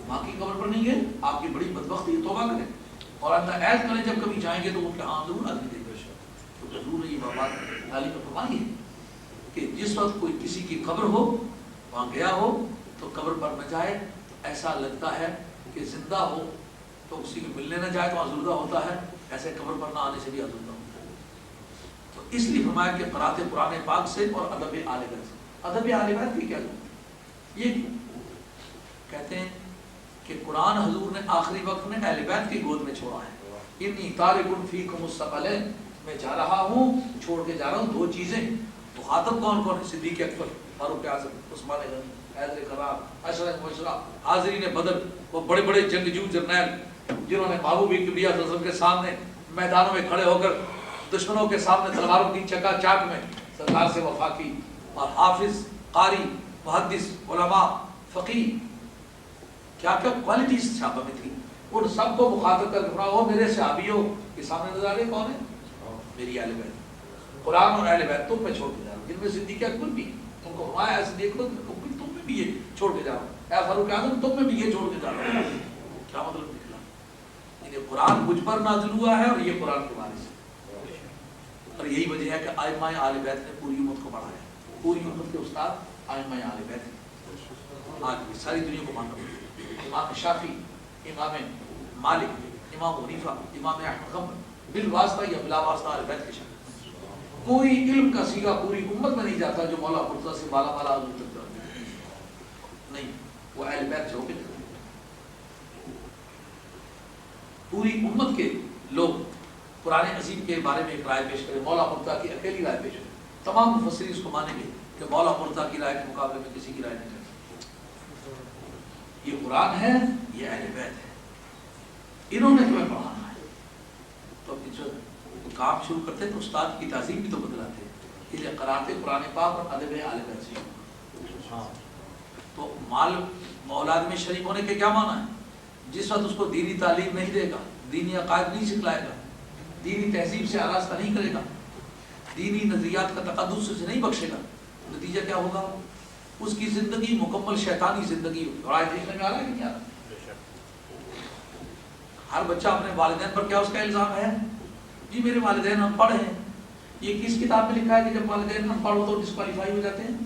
ماں کی قبر پر نہیں گئے، آپ کی بڑی بدبختی ہے، توبہ کریں اور اللہ عہد کریں جب کبھی جائیں گے تو ان کے ہاں ضرور آدمی دیں گے. تو ضرور یہ بات تعلیم فرمائی ہے کہ جس وقت کوئی کسی کی قبر ہو وہاں گیا ہو تو قبر پر نہ جائے، ایسا لگتا ہے کہ زندہ ہو تو کسی کو ملنے نہ جائے تو آزردہ ہوتا ہے، ایسے قبر پر نہ آنے سے بھی آزردہ ہوتا ہے. تو اس لیے فرمایا کہ قرات قرآن پاک سے اور ادب آل بیت سے. ادب آل بیت کی کیا ضرورت؟ یہ کہتے ہیں کہ قرآن حضور نے آخری وقت میں اہل بیت کی گود میں چھوڑا ہے. انی تارک فیکم الثقلین، میں جا رہا ہوں، چھوڑ کے جا رہا ہوں دو چیزیں. مخاطب کون کون ہے؟ صدیق اکبر، فاروق اعظم، عثمان غنی، حیدر کرار، اشرف مبشرہ، حاضرین بدر، وہ بڑے بڑے جنگجو جرنیل جنہوں نے محبوب کبریہ صلی اللہ علیہ وسلم کے سامنے میدانوں میں کھڑے ہو کر دشمنوں کے سامنے تلواروں کی چکا چاک میں سرکار سے وفا کی. اور حافظ، قاری، محدث، علماء، فقیہ، کیا کیا کوالٹیز صحابہ میں تھی. ان سب کو مخاطب کر کے فرمایا میرے صحابیوں کے سامنے نظر آ رہے کون ہے؟ میری اہل بیت. قرآن اور اہل بیت تم میں چھوڑ کے جا رہا ہوں، جن میں صدیق اکبر بھی ان کو فرمایا ایسے دیکھ لو تم میں بھی یہ چھوڑ کے جا رہا ہوں، اے فاروق اعظم تم میں بھی یہ چھوڑ کے جا رہا ہوں. کیا مطلب نکلا؟ یہ قرآن مجھ پر نازل ہوا ہے اور یہ قرآن کے بارے سے. اور یہی وجہ ہے کہ ائمہ اہل بیت نے پوری امت کو پڑھایا. پوری امت کے استاد ائمہ اہل بیت ہیں. آج بھی ساری دنیا کو ماننا پڑتا ہے. امام شافعی، امام مالک، امام حنیفہ، امام احمد حنبل بالواسطہ یا بلا واسطہ اہل بیت کے شامل. کوئی علم کا سیگا پوری امت میں نہیں جاتا جو مولا مرتضیٰ سے مالا مالا حضور تک جاتا نہیں، وہ اہل بیت سے ہو کے جاتا. پوری امت کے لوگ قرآن عظیم کے بارے میں ایک رائے پیش کریں، مولا مرتضیٰ کی اکیلی رائے پیش کریں، تمام مفسرین اس کو مانیں گے کہ مولا مرتضیٰ کی رائے کے مقابلے میں کسی کی رائے نہیں کرتی. یہ قرآن ہے، یہ اہل بیت ہے، انہوں نے تمہیں پڑھانا ہے. تو جو کام شروع کرتے تو استاد کی تعظیم بھی تو بدلاتے، اس لیے قرات قرآن پاک اور ادب آل بیت سے. تو مال اولاد میں شریک ہونے کے کیا معنی ہے؟ جس وقت اس کو دینی تعلیم نہیں دے گا، دینی عقائد نہیں سکھلائے گا، دینی تہذیب سے آراستہ نہیں کرے گا، دینی نظریات کا تقدس سے نہیں بخشے گا، نتیجہ کیا ہوگا؟ اس کی زندگی مکمل شیطانی زندگی ہوگی. اور آج دیکھنے میں آ رہا ہے کہ نہیں آ رہا؟ ہر بچہ اپنے والدین پر کیا اس کا الزام ہے؟ جی میرے والدین ان پڑھ ہیں. یہ کس کتاب میں لکھا ہے کہ جب والدین ان پڑھ ہو تو ڈسکوالیفائی ہو جاتے ہیں؟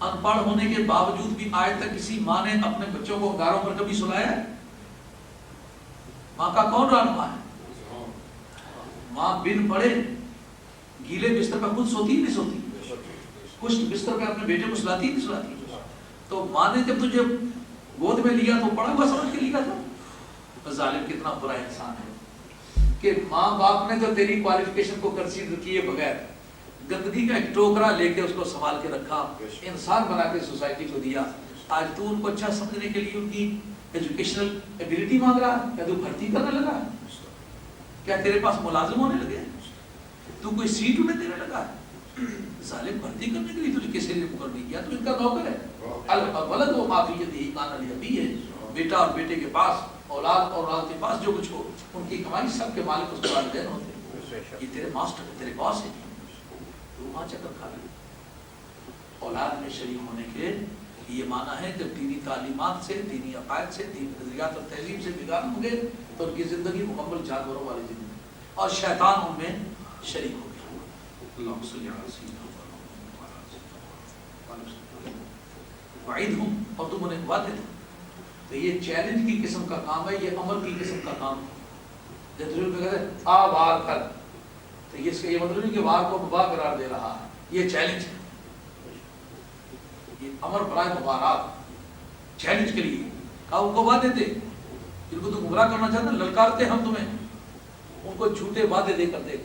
ان پڑھ ہونے کے باوجود بھی آج تک کسی ماں نے اپنے بچوں کو گاروں پر کبھی سلایا ہے؟ ماں کا کون رہنما ہے؟ ماں بن پڑھے گیلے بستر پر خود سوتی نہیں سوتی، خشک بستر پہ اپنے بیٹے کو سلاتی نہیں سلاتی. تو ماں نے جب تجھے گود میں لیا تو پڑھا ہوا سمجھ کے لیا تھا. ظالم کتنا برا انسان ہے کہ ماں باپ نے تو تیری کوالیفیکیشن کو کنسیڈر کیے بغیر گندگی کا ایک ٹوکرا لے کے اس کو سنبھال کے رکھا، انسان بنا کے سوسائٹی کو دیا. آج تو ان کو اچھا سمجھنے کے لیے ان کی ایجوکیشنل ایبلٹی مانگ رہا ہے، کیا تو بھرتی کرنے لگا ہے؟ کیا تیرے پاس ملازم ہونے لگے ہیں؟ تو کوئی سیٹ انہیں دینے لگا ہے؟ ظالم بھرتی کرنے کے لیے تجھے کسی نے مقرر نہیں کیا، تو ان کا نوکر ہے. الولد و ما فی یدہ کان لابیہ ہے، بیٹا اور بیٹے کے پاس، اولاد اور اولاد کے پاس جو کچھ ہو ان کی کمائی سب کے مالک اس کے والدین ہوتے ہیں. یہ تیرے ماسٹر ہے، تیرے باس ہے. تو وہاں چکر کھا لے. اولاد میں شریک ہونے کے یہ معنی ہے جب دینی تعلیمات سے، دینی عقائد سے، دینی نظریات اور تہذیب سے بگاڑ ہوں گے تو ان کی زندگی مکمل جانوروں والی زندگی اور شیطان ان میں شریک ہو گیا. اللہم صلی علی سیدنا وعید ہوں اور تم انہیں وعدے دو. تو یہ چیلنج کی قسم کا کام ہے، یہ عمل کی قسم کا کام ہے. جب تجربہ کہتے ہیں آ وار کر، تو یہ اس کا یہ مطلب نہیں کہ وار کو مباح قرار دے رہا ہے، یہ چیلنج ہے. یہ امر برائے مبارات چیلنج کے لیے کہا ان کو وعدے دے جن کو تو گمراہ کرنا چاہتا ہے، للکارتے ہم تمہیں، ان کو جھوٹے وعدے دے کر دے،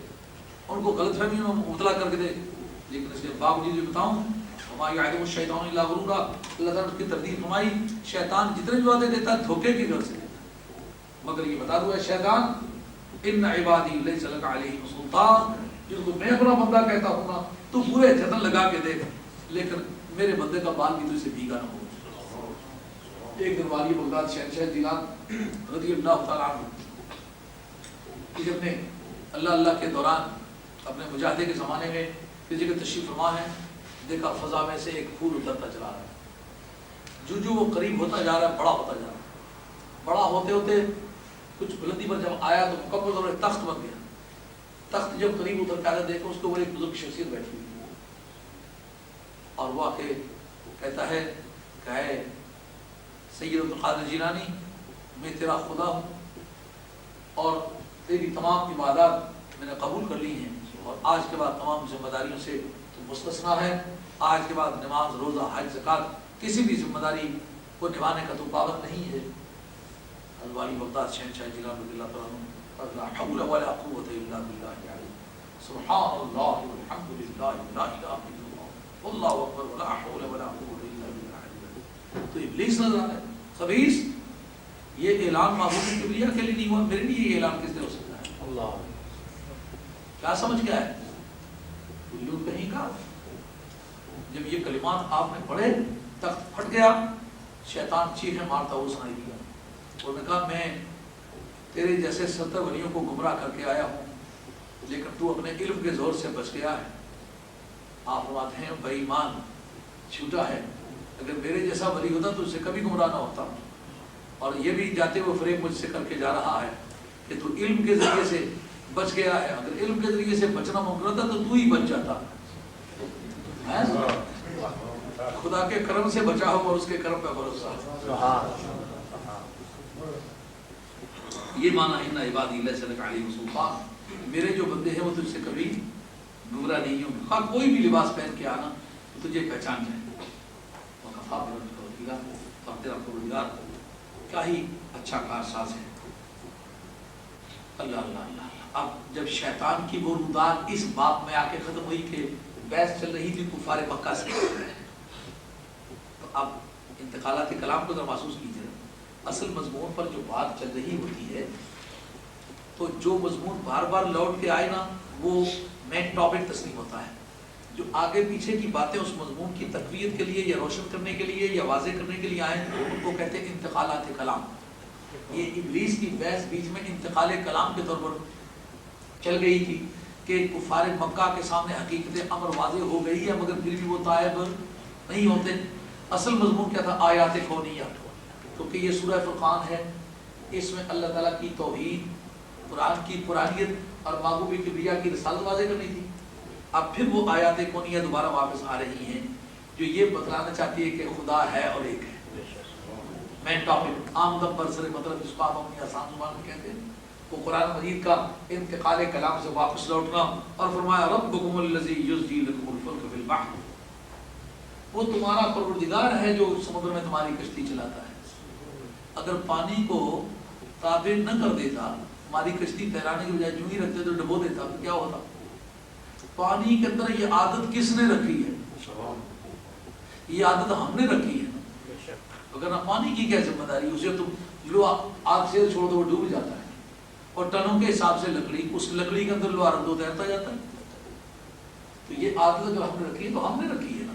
ان کو غلط فہمی میں مبتلا کر کے دے. لیکن اس کے باوجود جو بتاؤں ہماری یعدہم الشیطان الا غرورا، اللہ تعالیٰ کی تردید فرمائی شیطان جتنے بھی وعدے دیتا ہے دھوکے کی غرض سے دیتا ہے. مگر یہ بتا دوں ہے شیطان ان عبادی لیس لک علیہم سلطان، جن کو میں اپنا بندہ کہتا ہوں نا تو پورے جتن لگا کے دیکھ لیکن میرے بندے کا بال بھی تو اسے بھیگا نہ ہو. ایک دن والی بغداد شہنشاہ جیلان رضی اللہ تعالیٰ عنہ کہ اپنے اللہ کے دوران اپنے مجاہدے کے زمانے میں کسی جگہ تشریف فرما ہے، دیکھا فضا میں سے ایک پھول اترتا چلا رہا ہے، جو وہ قریب ہوتا جا رہا ہے بڑا ہوتا جا رہا ہے، بڑا ہوتے ہوتے کچھ بلندی پر جب آیا تو مکمل طور پر تخت بن گیا۔ تخت جب قریب اتر کے آیا دیکھا اس کے اوپر ایک بزرگ شخصیت بیٹھی ہوئی اور وہ آ کے کہتا ہے کہ اے سید عبد القادر جیلانی، میں تیرا خدا ہوں اور تیری تمام عبادات میں نے قبول کر لی ہیں، اور آج کے بعد تمام ذمہ داریوں سے تو مستثنا ہے۔ آج کے بعد نماز، روزہ، حج، زکوٰۃ کسی بھی ذمہ داری کو نبھانے کا تو پابند نہیں ہے۔ حضرت والی بغداد شہنشاہ جیلانی رضی اللہ تعالیٰ عنہ، لا حول ولا قوة الا بالله العلی، سبحان اللہ والحمد للہ لا الہ الا اللہ واللہ اکبر ولا حول ولا قوة الا بالله العلی۔ تو ابلیس نظر آتا ہے، خبیث، یہ اعلان معبود کبریہ کے لیے نہیں ہوا، میرے لیے یہ اعلان کس نے ہو سکتا ہے؟ اللہ۔ کیا سمجھ گیا ہے؟ الو کہیں کا۔ جب یہ کلمات آپ نے پڑھے تخت پھٹ گیا، شیطان چیخیں مارتا ہوا سنائی دیا، اور نے کہا میں تیرے جیسے 70 ولیوں کو گمراہ کر کے آیا ہوں، لیکن تو اپنے علم کے زور سے بچ گیا ہے۔ آپ فرماتے ہیں بے ایمان، جھوٹا ہے، اگر میرے جیسا ولی ہوتا تو اس سے کبھی گمراہ نہ ہوتا، اور یہ بھی جاتے ہوئے فریب مجھ سے کر کے جا رہا ہے کہ تو علم کے ذریعے سے بچ گیا ہے، اگر علم کے ذریعے سے بچنا ممکن ہوتا تو ہی بچ جاتا۔ خدا کے کرم سے بچا ہو اور اس کے کرم پہ بھروسہ۔ یہ مانا ان عبادی لیس لک علیہم سلطان، میرے جو بندے ہیں وہ تجھ سے کبھی گمراہ نہیں ہوں گے، خواہ کوئی بھی لباس پہن کے آنا تو تجھے پہچان جائے۔ وکفیٰ بربک وکیلا، اور تیرا پروردگار کیا ہی اچھا کارساز ہے۔ اللہ اللہ اللہ۔ اب جب شیطان کی وہ روداد اس باب میں آ کے ختم ہوئی کہ بحث چل رہی تھی کفار مکہ سے، تو اب انتقالات کلام کو ذرا محسوس کیجیے، اصل مضمون پر جو بات چل رہی ہوتی ہے تو جو مضمون بار بار لوٹ کے آئے نا وہ مین ٹاپک تسلیم ہوتا ہے، جو آگے پیچھے کی باتیں اس مضمون کی تقویت کے لیے یا روشن کرنے کے لیے یا واضح کرنے کے لیے آئیں ان کو کہتے ہیں انتقالات کلام۔ یہ ابلیس کی بحث بیچ میں انتقال کلام کے طور پر چل گئی تھی کہ کفار مکہ کے سامنے حقیقت امر واضح ہو گئی ہے مگر پھر بھی وہ تائب نہیں ہوتے۔ اصل مضمون کیا تھا؟ آیات کونیہ، کیونکہ یہ سورہ فرقان ہے، اس میں اللہ تعالیٰ کی توحید، قرآن کی قرآنیت اور محبوب کبریہ کی رسالت واضح کرنی تھی۔ اب پھر وہ آیات کونیہ دوبارہ واپس آ رہی ہیں جو یہ بتلانا چاہتی ہے کہ خدا ہے اور ایک ہے۔ مین ٹاپک، عام دم برسر مطلب جس کو آپ اپنی آسان زبان میں کہتے ہیں، وہ قرآن مجید کا انتقال کلام سے واپس لوٹنا، اور فرمایا ربکم الذی یزجی لکم الفلک فی البحر، وہ تمہارا پروردگار ہے جو سمندر میں تمہاری کشتی چلاتا ہے۔ اگر پانی کو تابع نہ کر دیتا، ہماری کشتی تیرانے کی بجائے یوں ہی رکھتے تو ڈبو دیتا تو کیا ہوتا؟ پانی کے اندر یہ عادت کس نے رکھی ہے؟ یہ عادت ہم نے رکھی ہے، اگر نہ پانی کی کیا ذمہ داری؟ اسے تم لو آگ سے چھوڑ دو وہ ڈوب جاتا ہے، اور ٹنوں کے حساب سے لکڑی، اس لکڑی کے اندر لوہا رکھ دو تیرتا جاتا ہے۔ تو یہ عادت اگر ہم نے رکھی ہے تو ہم نے رکھی ہے نا،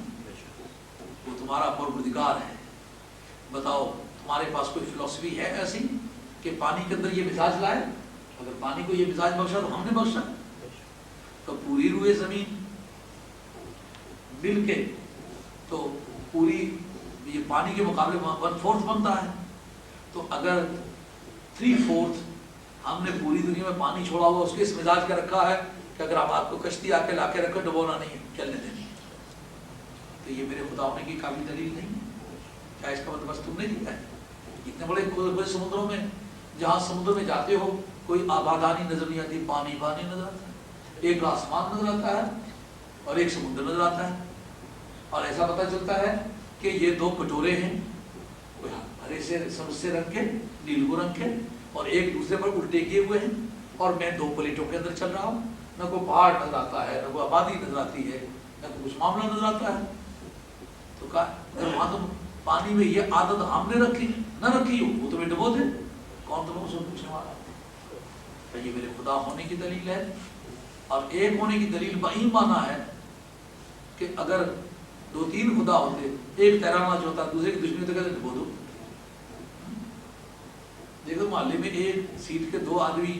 وہ تمہارا پروردگار ہے۔ بتاؤ تمہارے پاس کوئی فلسفی ہے ایسی کہ پانی کے اندر یہ مزاج لائے؟ اگر پانی کو یہ مزاج بخشا تو ہم نے بخشا، تو پوری روئے زمین مل کے تو پوری یہ پانی کے مقابلے 1/4 بنتا ہے، تو اگر 3/4 ہم نے پوری دنیا میں پانی چھوڑا ہوا اس کے اس مزاج کا رکھا ہے کہ اگر آپ کو کشتی آ کے لا کے رکھو ڈبونا نہیں ہے، چلنے دینی ہے، تو یہ میرے خدا ہونے کی کافی دلیل نہیں ہے؟ کیا اس کا مطلب بس تم نے دیا ہے؟ اتنے بڑے سمندروں میں، جہاں سمندر میں جاتے ہو کوئی آبادانی نظر نہیں آتی، پانی پانی نظر آتا ہے، ایک آسمان نظر آتا ہے اور ایک سمندر نظر آتا ہے، اور ایسا پتہ چلتا ہے کہ یہ 2 کٹورے ہیں، کوئی ہرے سے سبز سے رنگ کے، نیلو رنگ کے، اور ایک دوسرے پر الٹے کیے ہوئے ہیں، اور میں 2 پلیٹوں کے اندر چل رہا ہوں، نہ کوئی پہاڑ نظر آتا ہے، نہ کوئی آبادی نظر آتی ہے، نہ کوئی کچھ معاملہ نظر آتا ہے۔ تو کہا اگر وہاں تم پانی میں یہ عادت ہم نے رکھی نہ رکھی ہو وہ تمہیں ڈبو دے، کون تمہیں اسے پوچھنے والا؟ تو یہ میرے خدا ہونے کی دلیل ہے، اور ایک ہونے کی دلیل وہی مانا ہے کہ اگر 2-3 خدا ہوتے، ایک تیرانا جو ہوتا دوسرے کی دشمنی تو کہتے ڈبو دو۔ دیکھو محلے میں ایک سیٹ کے 2 آدمی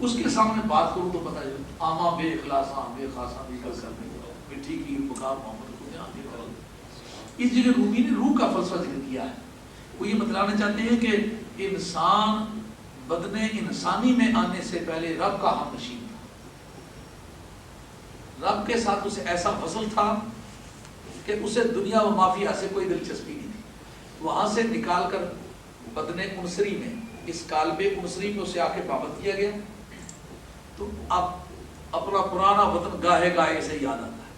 اس کے سامنے بات کروں تو پتہ چلے آما بے اخلاصاں بے خاصاں بھی کل کر نہیں مٹھی کی بکار محمد کو دھیان دے کر. اس جگہ رومی نے روح کا فلسفہ ذکر کیا ہے. وہ یہ بتلانا چاہتے ہیں کہ انسان بدن انسانی میں آنے سے پہلے رب کا ہم نشین تھا. رب کے ساتھ اسے ایسا فضل تھا کہ اسے دنیا و مافیا سے کوئی دلچسپی نہیں تھی. وہاں سے نکال کر بدن انصری میں اس کالب انصری میں اسے آ کے پابند کیا گیا. تو اب اپنا پرانا وطن گاہے گاہے سے یاد آتا ہے.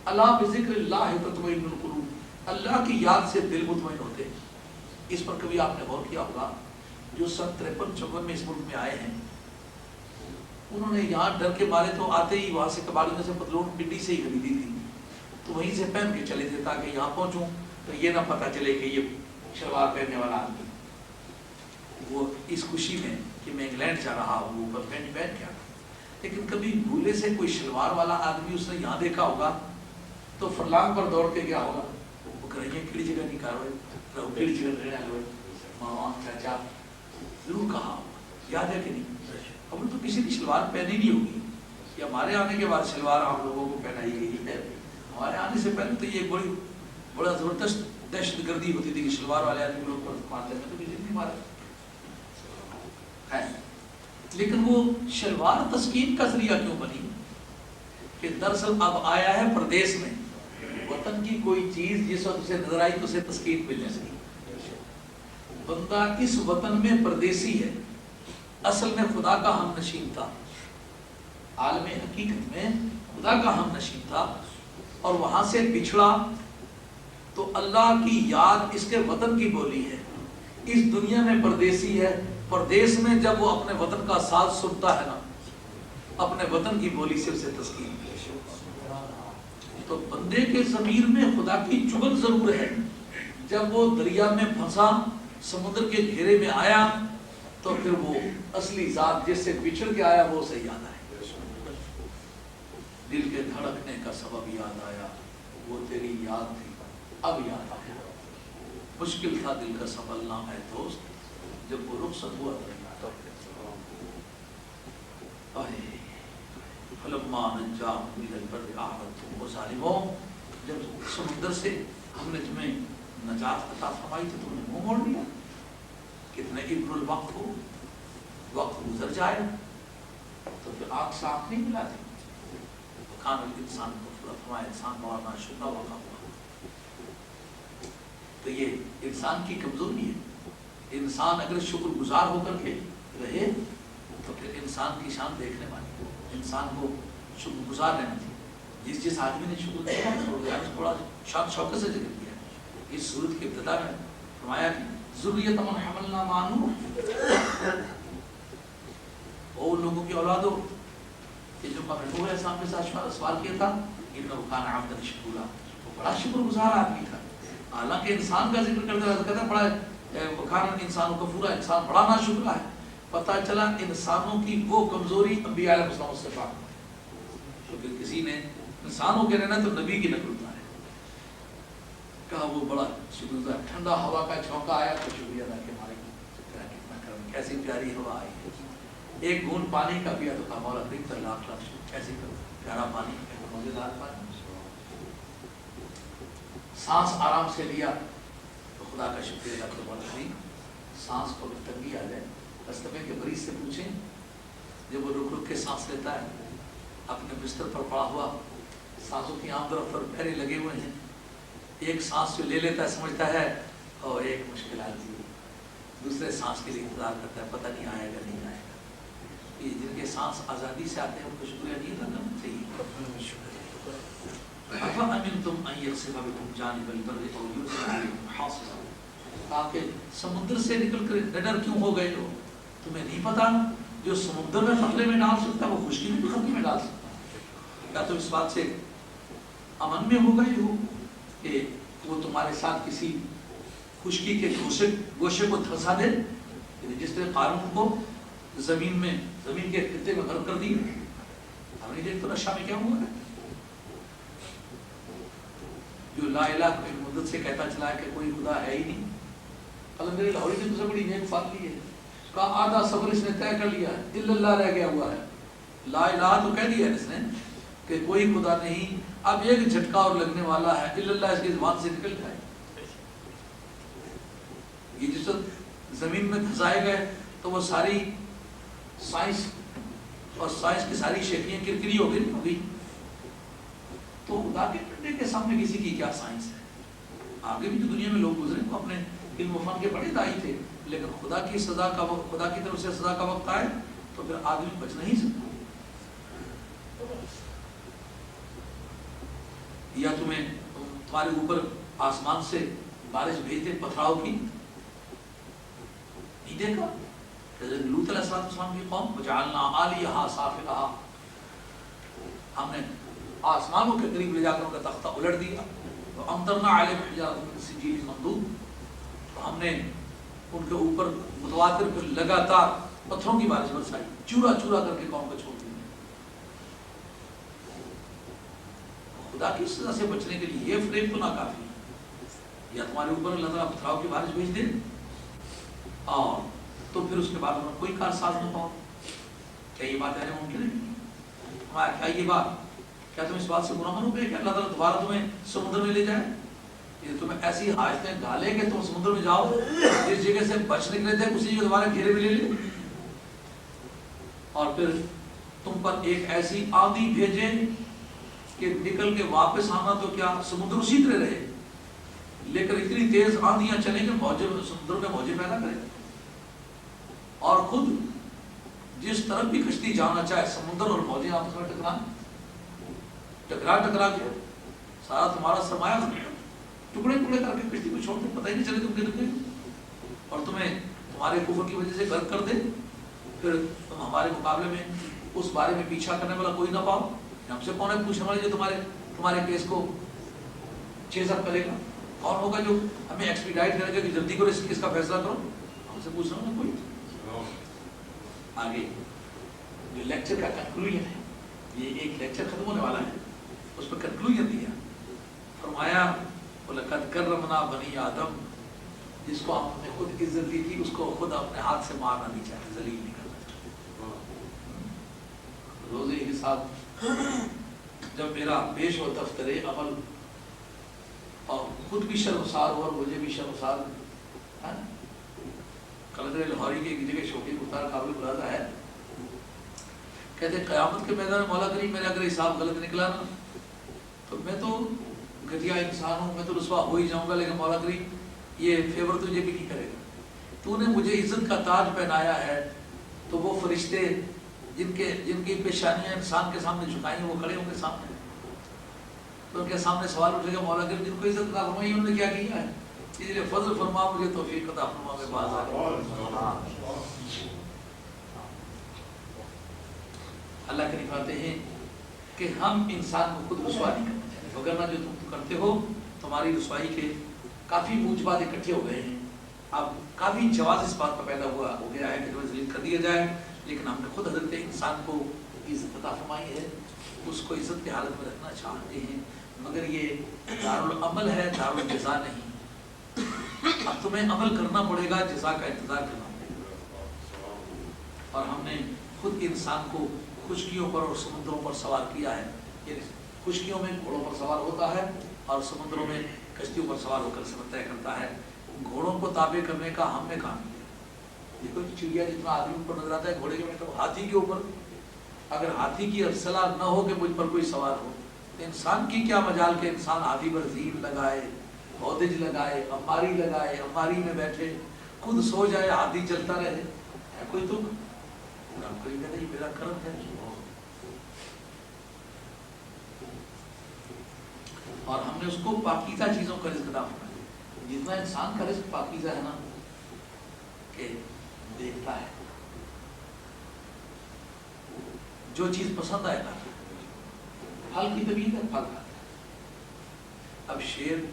اللہ بذکر اللہ تطمئن القلوب, اللہ کی یاد سے دل مطمئن ہوتے ہیں. اس پر کبھی آپ نے غور کیا ہوگا جو سن 53-54 میں اس ملک میں آئے ہیں انہوں نے یہاں ڈر کے مارے تو آتے ہی وہاں سے کباڑیوں سے پتلون پنڈی سے ہی خریدی تھی تو وہیں سے پہن کے چلے تھے تاکہ یہاں پہنچوں تو یہ نہ پتہ چلے کہ یہ شلوار پہننے والا آدمی. وہ اس خوشی میں کہ میں انگلینڈ جا رہا ہوں وہ پینٹ پہن کے آ رہا. لیکن کبھی بھولے سے کوئی شلوار والا آدمی اس نے یہاں دیکھا ہوگا تو فرلانگ پر دوڑ کے گیا ہوگا. وہ کہیں گے کیڑی جگہ نہیں کاروائی کیڑی جگہ رہنے والے ماما چاچا ضرور کہا یاد ہے کہ نہیں. اب تو کسی کی شلوار پہنی نہیں ہوگی یا ہمارے آنے کے بعد شلوار آپ لوگوں کو پہنائی گئی ہے. ہمارے آنے سے پہلے تو یہ بڑا زبردست دہشت گردی ہوتی تھی کہ شلوار والے آدمی لوگ پر مارتے ہیں تو کسی نہیں مارے ہے. لیکن وہ شلوار تسکین کا ذریعہ کیوں بنی کہ دراصل اب آیا ہے پردیس میں وطن کی کوئی چیز جس وقت اسے نظر آئی تو اسے تسکین ملنے لگی. بندہ اس وطن میں پردیسی ہے, اصل میں خدا کا ہم نشین تھا, عالم حقیقت میں خدا کا ہم نشین تھا اور وہاں سے بچھڑا تو اللہ کی یاد اس کے وطن کی بولی ہے. اس دنیا میں پردیسی ہے, پردیس میں جب وہ اپنے وطن کا ساز سنتا ہے نا اپنے وطن کی بولی سے اسے تسکین ملے. تو بندے کے ضمیر میں خدا کی چغل ضرور ہے. جب وہ دریا میں پھنسا سمندر کے گھیرے میں آیا تو پھر وہ اصلی ذات جس سے بچھڑ کے آیا وہ اسے یاد آئے. دل کے دھڑکنے کا سبب یاد آیا, وہ تیری یاد تھی اب یاد آیا. مشکل تھا دل کا سنبھلنا ہے دوست جب وہ رخصت ہوا فلما نجاکم من البر اعرضتم وظالمون. جب سمندر سے ہم نے تمہیں نجات عطا فرمائی تو تم نے منہ موڑ لیا. کتنے ابن الوقت ہو, وقت گزر جائے تو پھر آنکھ سے آنکھ نہیں ملاتی. کان الانسان کو فرمایا انسان بڑا ناشکرا واقع ہوا. تو یہ انسان کی کمزوری ہے. انسان اگر شکر گزار ہو کر کے رہے تو پھر انسان کی شان دیکھنے والی. انسان کو شکر گزار رہنا چاہیے. جس آدمی نے شکر کیا تھوڑا شان شوکت سے ذکر کیا. اس سورت کی ابتدا میں فرمایا کہ ذریۃ من حملنا مع نوح, اور لوگوں کی اولادوں کہ جو نوح علیہ السلام کے ساتھ سوال کیا تھا انہ کان عبدا شکورا, بڑا شکر گزار آدمی تھا. حالانکہ انسان کا ذکر کرتے ہوئے کہتا ہے بڑا کان انسان کفورا, انسان بڑا ناشکرا ہے. پتہ چلا انسانوں کی وہ کمزوری انبیاء علیہ السلام سے پاک ہے. کیونکہ کسی نے انسانوں کے رہنا تو نبی کی نقل اتارے کہا وہ بڑا شکر گزار. ٹھنڈا ہوا کا جھونکا آیا تو شکریہ ادا کہ ہمارے کتنا کرم, کیسی پیاری ہوا آئی ہے. ایک گھونٹ پانی کا پیا تو کہا مولا کریم تو لاکھ لاکھ شکر, کیسی پیارا پانی, مزیدار پانی. سانس آرام سے لیا تو خدا کا شکریہ ادا کرو. مولا سانس کو بھی تنگی آ جائے رستے کے مریض سے پوچھیں, جب وہ رک رک کے سانس لیتا ہے اپنے بستر پر پڑا ہوا, سانسوں کی عام طرف پر پھیرے لگے ہوئے ہیں, ایک سانس جو لے لیتا ہے سمجھتا ہے اور ایک مشکل آتی ہے, دوسرے سانس کے لیے انتظار کرتا ہے پتہ نہیں آئے گا نہیں آئے گا. یہ جن کے سانس آزادی سے آتے ہیں ان کو شکریہ نہیں ادا کرنا چاہیے. أَفَأَمِنْتُمْ أَنْ يَخْسِفَ بِكُمْ جَانِبَ الْبَرِّ أَوْ يُرْسِلَ عَلَيْكُمْ حَاصِبًا. تاکہ سمندر سے نکل کر نڈر کیوں ہو گئے ہو؟ تمہیں نہیں پتا جو سمندر میں خطرے میں ڈال سکتا ہے وہ خشکی میں بھی خطرے میں ڈال سکتا ہے. کیا تم اس بات سے امن میں ہو گئے ہو کہ وہ تمہارے ساتھ کسی خشکی کے گوشے کو دھنسا دے, جس طرح قارون کو زمین کے خطے میں غرق کر دی. ہم نہیں دیکھتے رشا میں کیا ہوا ہے. جو لا الہ کی مدت سے کہتا چلا ہے کہ کوئی خدا ہے ہی نہیں. اللہ میرے لاہوری سے مجھے بڑی نیک فاطلی ہے, اس کا آدھا سفر اس نے طے کر لیا ہے، الا اللہ رہ گیا ہوا ہے، لا الہ تو کہہ دیا ہے اس نے کہ کوئی خدا نہیں، اب ایک جھٹکا اور لگنے والا ہے، الا اللہ اس کی زبان سے نکل جائے۔ یہ جس زمین میں دھسائے گئے تو وہ ساری سائنس اور سائنس کی ساری شکلیاں کرکری ہو گئی، تو خدا کے ڈنڈے کے سامنے کسی کی کیا سائنس ہے؟ آگے بھی جو دنیا میں لوگ گزرے وہ اپنے علم و فن کے بڑے دائی تھے، لیکن خدا کی سزا کا وقت، خدا کی طرف سے سزا کا وقت آئے تو پھر آدمی بچ نہیں سکتا۔ یا تمہارے اوپر آسمان سے بارش بھیجتے پتھراؤ کی، نہیں دیکھا؟ حضرت لوط علیہ السلام کی قوم وجعلنا عالیہا سافلہا، ہم نے آسمانوں کے قریب لے جا کر ان کا تختہ الٹ دیا، وامطرنا علیہم حجارۃ من سجیل منضود، تو ہم نے ان کے اوپر متواتر پھر لگاتار پتھروں کی بارش برسائی، چورا چورا کر کے قوم کو چھوڑ دیا۔ خدا کی سزا سے بچنے کے لیے یہ فریب تو ناکافی ہے، یا تمہارے اوپر اللہ تعالیٰ پتھراؤ کی بارش بھیج دے اور تو پھر اس کے بعد انہوں کوئی کارساز نہ پاؤ، کیا یہ بات ہے ممکن ہے؟ کیا یہ بات، کیا تم اس بات سے گناہ ہو گئے کہ اللہ تعالیٰ دوبارہ تمہیں سمندر میں لے جائے؟ یہ تمہیں ایسی حاجتیں ڈالے کہ تم سمندر میں جاؤ، جس جگہ سے بچ نکلے تھے اسی جگہ دوبارہ گھیرے میں لے لے، اور پھر تم پر ایک ایسی آندھی بھیجے کہ نکل کے واپس آنا تو کیا سمندر اسی طرح رہے، لیکن اتنی تیز آندھیاں چلیں کہ موجے سمندر میں موجے پیدا کرے، اور خود جس طرف بھی کشتی جانا چاہے سمندر اور موجیں آپس میں ٹکرا کے سارا تمہارا سرمایہ ٹکڑے ٹکڑے کر کے کشتی کو چھوڑ دے، پتہ ہی نہیں چلے تم کدھر گئے، اور تمہیں تمہارے کفر کی وجہ سے غرق کر دے، پھر تم ہمارے مقابلے میں اس بارے میں پیچھا کرنے والا کوئی نہ پاؤ۔ ہم سے کون ہے پوچھنے والے جو تمہارے کیس کو چیز اپ کرے گا؟ کون ہوگا جو ہمیں ایکسپیڈائٹ کرے گا کہ جلدی کرو اس کا فیصلہ کرو؟ ہم سے پوچھ رہا ہوں کوئی؟ آگے جو لیکچر کا کنکلوژن ہے، یہ ایک لیکچر ختم ہونے والا ہے، اس پر کنکلوژن دیا، فرمایا وَلَقَدْ كَرَّمْنَا بَنِي آدم، جس کو ہم نے خود عزت دی تھی اس کو خود اپنے ہاتھ سے مارنا نہیں چاہتے، ذلیل نہیں کرنا چاہتے۔ روزے حساب جب میرا پیش ہو دفتر عمل اور خود بھی شرمسار ہو اور مجھے بھی شرمسار، قلندر لاہوری کی ایک جگہ شوقی مختار قابل ملاحظہ ہے، کہتے قیامت کے میدان میں مولا کریم میرا اگر حساب غلط نکلا نا تو میں تو گھٹیا انسان ہوں، میں تو رسوا ہو ہی جاؤں گا، لیکن مولا کریم یہ فیور تجھے بھی نہیں کرے گا، تو نے مجھے عزت کا تاج پہنایا ہے، تو وہ فرشتے جن کی پیشانیاں انسان کے سامنے جھکائی ہیں وہ کھڑے ہوں گے سامنے، تو ان کے سامنے سوال اٹھے گا مولا کریم جن کو عزت عطا فرمائی انہوں نے کیا کیا ہے، اس لیے فضل فرما مجھے توفیق عطا فرما میں باز آ۔ اللہ کریم فرماتے ہیں کہ ہم انسان کو خود رسوا نہیں کرنا چاہتے، وگرنہ جو تم کرتے ہو تمہاری رسوائی کے کافی موجبات اکٹھے ہو گئے ہیں، اب کافی جواز اس بات کا پیدا ہو گیا ہے کہ تمہیں ذلیل کر دیا جائے، لیکن ہم نے خود حضرت انسان کو عزت عطا فرمائی ہے، اس کو عزت کی حالت میں رکھنا چاہتے ہیں، مگر یہ دارالعمل ہے، دارالجزا نہیں۔ اب تمہیں عمل کرنا پڑے گا، جزا کا انتظار کرنا پڑے گا، اور ہم نے خود انسان کو خشکیوں پر اور سمندروں پر سوار کیا ہے، یعنی خشکیوں میں گھوڑوں پر سوار ہوتا ہے اور سمندروں میں کشتیوں پر سوار ہو کر سفر طے کرتا ہے۔ گھوڑوں کو تابع کرنے کا ہم نے کام کیا، دیکھو چڑیا جتنا آدمی اوپر نظر آتا ہے گھوڑے کے مطلب ہاتھی کے اوپر، اگر ہاتھی کی اصلاح نہ ہو کہ مجھ پر کوئی سوار ہو، تو انسان کی کیا مجال کہ انسان ہاتھی پر زین لگائے، ہودج لگائے، اماری لگائے، اماری میں بیٹھے، خود سو جائے، ہاتھی چلتا رہے، ہے کوئی تم؟ کوئی کہتا یہ میرا کرم ہے، اور ہم نے اس کو پاکیزہ چیزوں کا رزق عطا فرمایا، جتنا انسان کا رزق پاکیزہ ہے نا کہ دیکھتا ہے، جو چیز پسند آئے گا، پھل کی طبیعت ہے پھل کھاتا ہے۔ اب شیر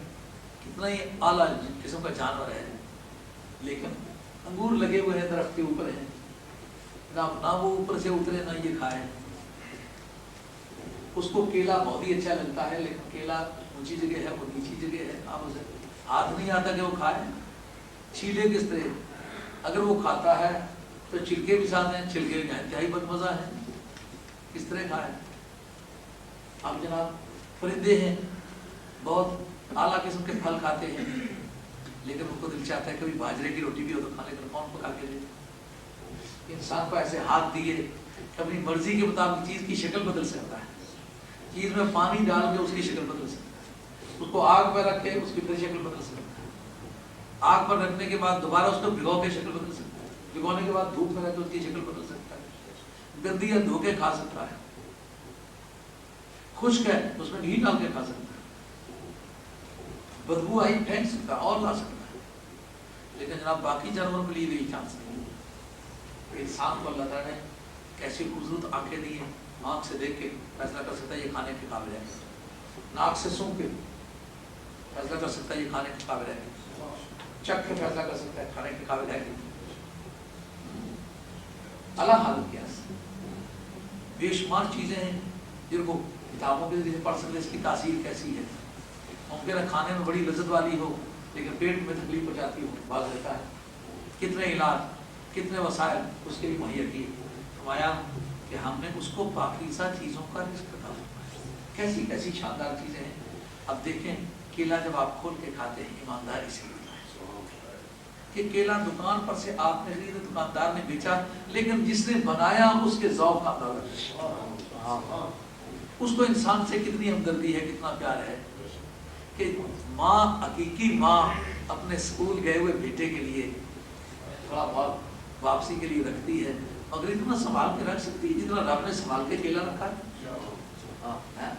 کتنا ہی اعلیٰ قسم کا جانور ہے، لیکن انگور لگے ہوئے ہیں درخت کے اوپر ہیں، نہ وہ اوپر سے اترے نہ یہ کھائے، اس کو کیلا بہت ہی اچھا لگتا ہے، لیکن کیلا اونچی جگہ ہے، وہ نیچی جگہ ہے، اب اسے ہاتھ نہیں آتا کہ وہ کھائے، چھیلے کس طرح؟ اگر وہ کھاتا ہے تو چھلکے بھی ساتھ ہیں، چھلکے بھی انتہائی بدمزہ ہے، کس طرح کھائے؟ اب جناب پرندے ہیں، بہت اعلیٰ قسم کے پھل کھاتے ہیں، لیکن ان کو دل چاہتا ہے کبھی باجرے کی روٹی بھی ہو تو کھا لے کر کون پکا کے دے؟ انسان کو ایسے ہاتھ دیے کہ اپنی مرضی کے مطابق چیز کی شکل بدل سکتا ہے، چیز میں پانی ڈال کے اس کی شکل بدل سکتا ہے، اس کو آگ پر رکھے اس کی پھر شکل بدل سکتا ہے، آگ پر رکھنے کے بعد دوبارہ اس کو بھگو کے شکل بدل سکتا ہے، بھگونے کے بعد دھوپ میں رکھ کے اس کی شکل بدل سکتا ہے، گندی یا دھو کے کھا سکتا ہے، خشک ہے اس میں گھی ڈال کے کھا سکتا ہے، بدبو آئی پھینک سکتا ہے اور لا سکتا ہے، لیکن جناب باقی جانوروں کے لیے بھی چانس نہیں ہے۔ انسان کو اللہ تعالیٰ نے کیسی خوبصورت آنکھیں دی ہیں، آنکھ سے دیکھ کے فیصلہ کر سکتا ہے یہ کھانے کے قابل ہے، ناک سے سونگھ کے فیصلہ کر سکتا ہے یہ کھانے کے قابل ہے، چکھ کے فیصلہ کر سکتا ہے کھانے کے قابل ہے، اللہ حالت کیا ہے، بے شمار چیزیں ہیں جن کو کتابوں کے ذریعے پڑھ سکتے، اس کی تاثیر کیسی ہے، ممکن ہے کھانے میں بڑی لذت والی ہو لیکن پیٹ میں تکلیف پہنچاتی ہو، بعض رہتا ہے، کتنے علاج کتنے وسائل اس کے لیے مہیا کیے، فرمایا کہ ہم نے اس کو پاکیزہ چیزوں کا رزق عطا فرمایا، کیسی کیسی شاندار چیزیں ہیں۔ اب دیکھیں کیلا جب آپ کھول کے کھاتے ہیں ایمانداری سے کہ کیلا دکان پر سے آپ نے خریدا، دکاندار نے بیچا، لیکن جس نے بنایا اس کے ذوق کا اندازہ، اس کو انسان سے کتنی ہمدردی ہے، کتنا پیار ہے کہ ماں، حقیقی ماں اپنے اسکول گئے ہوئے بیٹے کے لیے تھوڑا بہت واپسی کے لیے رکھتی ہے، اگر اتنا سنبھال کے رکھ سکتی ہے جتنا رب نے سنبھال کے کیلا رکھا ہے۔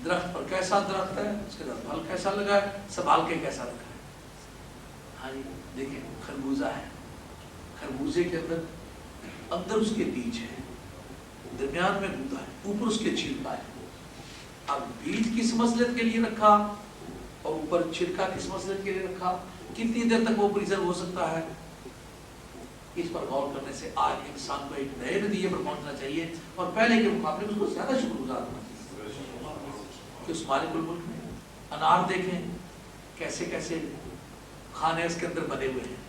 درخت پر کیسا درخت ہے، اس کے پھل کیسا لگا ہے، سنبھال کے کیسا رکھا ہے۔ ہاں جی دیکھیں خربوزہ ہے، خربوزے کے اندر اس کے بیج ہے، درمیان میں گودا ہے، اوپر اس کے چھلکا ہے۔ اب بیج کس مصلحت کے لیے رکھا اور اوپر چھلکا کس مصلحت کے لیے رکھا، کتنی دیر تک وہ پریزرو ہو سکتا ہے، اس پر غور کرنے سے آج انسان کو ایک نئے نتیجے پر پہنچنا چاہیے، اور پہلے کے مقابلے میں اس کو زیادہ شکر گزار ہونا چاہیے کہ اس مالک الملک میں انار دیکھیں کیسے کیسے کھانے اس کے اندر بنے ہوئے ہیں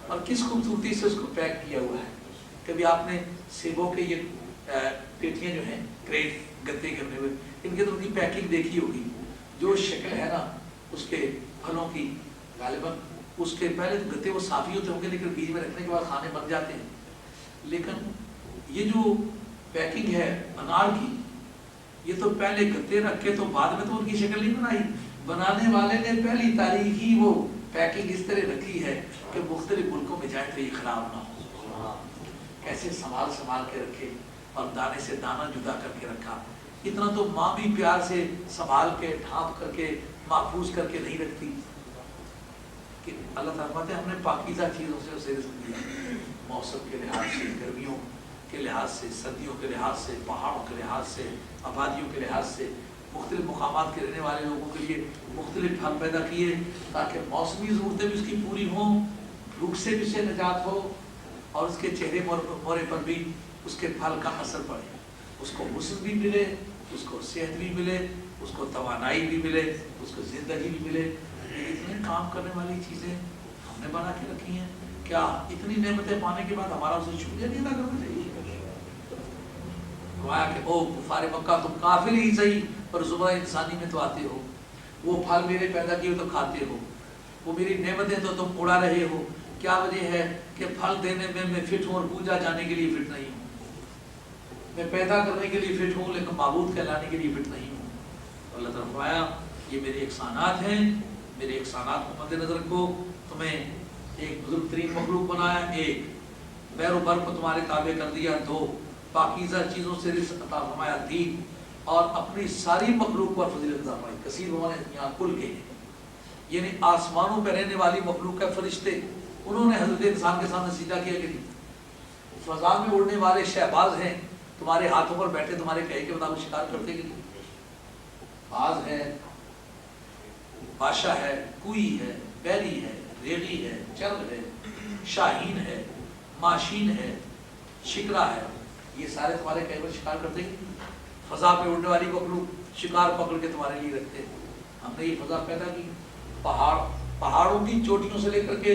اور کس خوبصورتی سے اس کو پیک کیا ہوا ہے۔ کبھی آپ نے سیبوں کے یہ پیٹیاں جو ہیں کریٹ گتے کے بنے ہوئے، ان کے تو ان کی پیکنگ دیکھی ہوگی، جو شکل ہے نا اس کے پھلوں کی، غالباً اس کے پہلے تو گتے وہ صاف ہی ہوتے ہوں گے لیکن بیج میں رکھنے کے بعد کھانے بن جاتے ہیں، لیکن یہ جو پیکنگ ہے انار کی، یہ تو پہلے گتے رکھے تو بعد میں تو ان کی شکل نہیں بنائی، بنانے والے نے پہلی تاریخ ہی وہ پیکنگ اس طرح رکھی ہے کہ مختلف ملکوں میں جائے تو یہ خراب نہ ہو، کیسے سنبھال کے رکھے اور دانے سے دانہ جدا کر کے رکھا، اتنا تو ماں بھی پیار سے سنبھال کے ڈھانپ کر کے محفوظ کر کے نہیں رکھتی کہ اللہ تعالیٰ نے ہم نے پاکیزہ چیزوں سے اسے رزق دیا، موسم کے لحاظ سے، گرمیوں کے لحاظ سے، سردیوں کے لحاظ سے، پہاڑوں کے لحاظ سے، آبادیوں کے لحاظ سے، مختلف مقامات کے رہنے والے لوگوں کے لیے مختلف پھل پیدا کیے تاکہ موسمی ضرورتیں بھی اس کی پوری ہوں، بھوک سے بھی سے نجات ہو اور اس کے چہرے مورے پر بھی اس کے پھل کا اثر پڑے، اس کو حسن بھی ملے، اس کو صحت بھی ملے، اس کو توانائی بھی ملے، اس کو زندگی بھی ملے۔ یہ اتنے کام کرنے والی چیزیں ہم نے بنا کے رکھی ہیں، کیا اتنی نعمتیں پانے کے بعد ہمارا اسے شکریہ نہیں ادا کرنا چاہیے؟ کہ او کفار مکہ تم کافر ہی صحیح پر زمرہ انسانی میں تو آتے ہو، وہ پھل میرے پیدا کیے تو کھاتے ہو، وہ میری نعمتیں تو تم اڑا رہے ہو، کیا وجہ ہے کہ پھل دینے میں فٹ ہوں اور پوجا جانے کے لیے فٹ نہیں ہوں، میں پیدا کرنے کے لیے فٹ ہوں لیکن معبود کہلانے کے لیے فٹ نہیں ہوں۔ اللہ تعالیٰ نے فرمایا یہ میرے احسانات ہیں، میرے احسانات کو مد نظر رکھو، تمہیں ایک بزرگ ترین مخلوق بنایا، ایک بیر و بر کو تمہارے تابع کر دیا، دو پاکیزہ چیزوں سے رزق عطا فرمایا، تین اور اپنی ساری مخلوق پر فضیلت عطا فرمائی، کثیر نے یہاں کل کے ہیں، یعنی آسمانوں پہ رہنے والی مخلوق ہے، فرشتے، انہوں نے حضرت انسان کے سامنے سجدہ کیا کہ نہیں، فضا میں اڑنے والے شہباز ہیں، تمہارے ہاتھوں پر بیٹھے تمہارے کہے کے مطابق شکار کرتے کہ نہیں، باز ہے، بادشاہ ہے، کوئی ہے، بیری ہے، ریگی ہے، چرب ہے، شاہین ہے، ماشین ہے، شکرا ہے، یہ سارے تمہارے کہے پر شکار کرتے ہیں، فضا پہ اڑنے والی مخلوق شکار پکڑ کے تمہارے لیے رکھتے ہیں۔ ہم نے یہ فضا پیدا کی، پہاڑوں کی چوٹیوں سے لے کر کے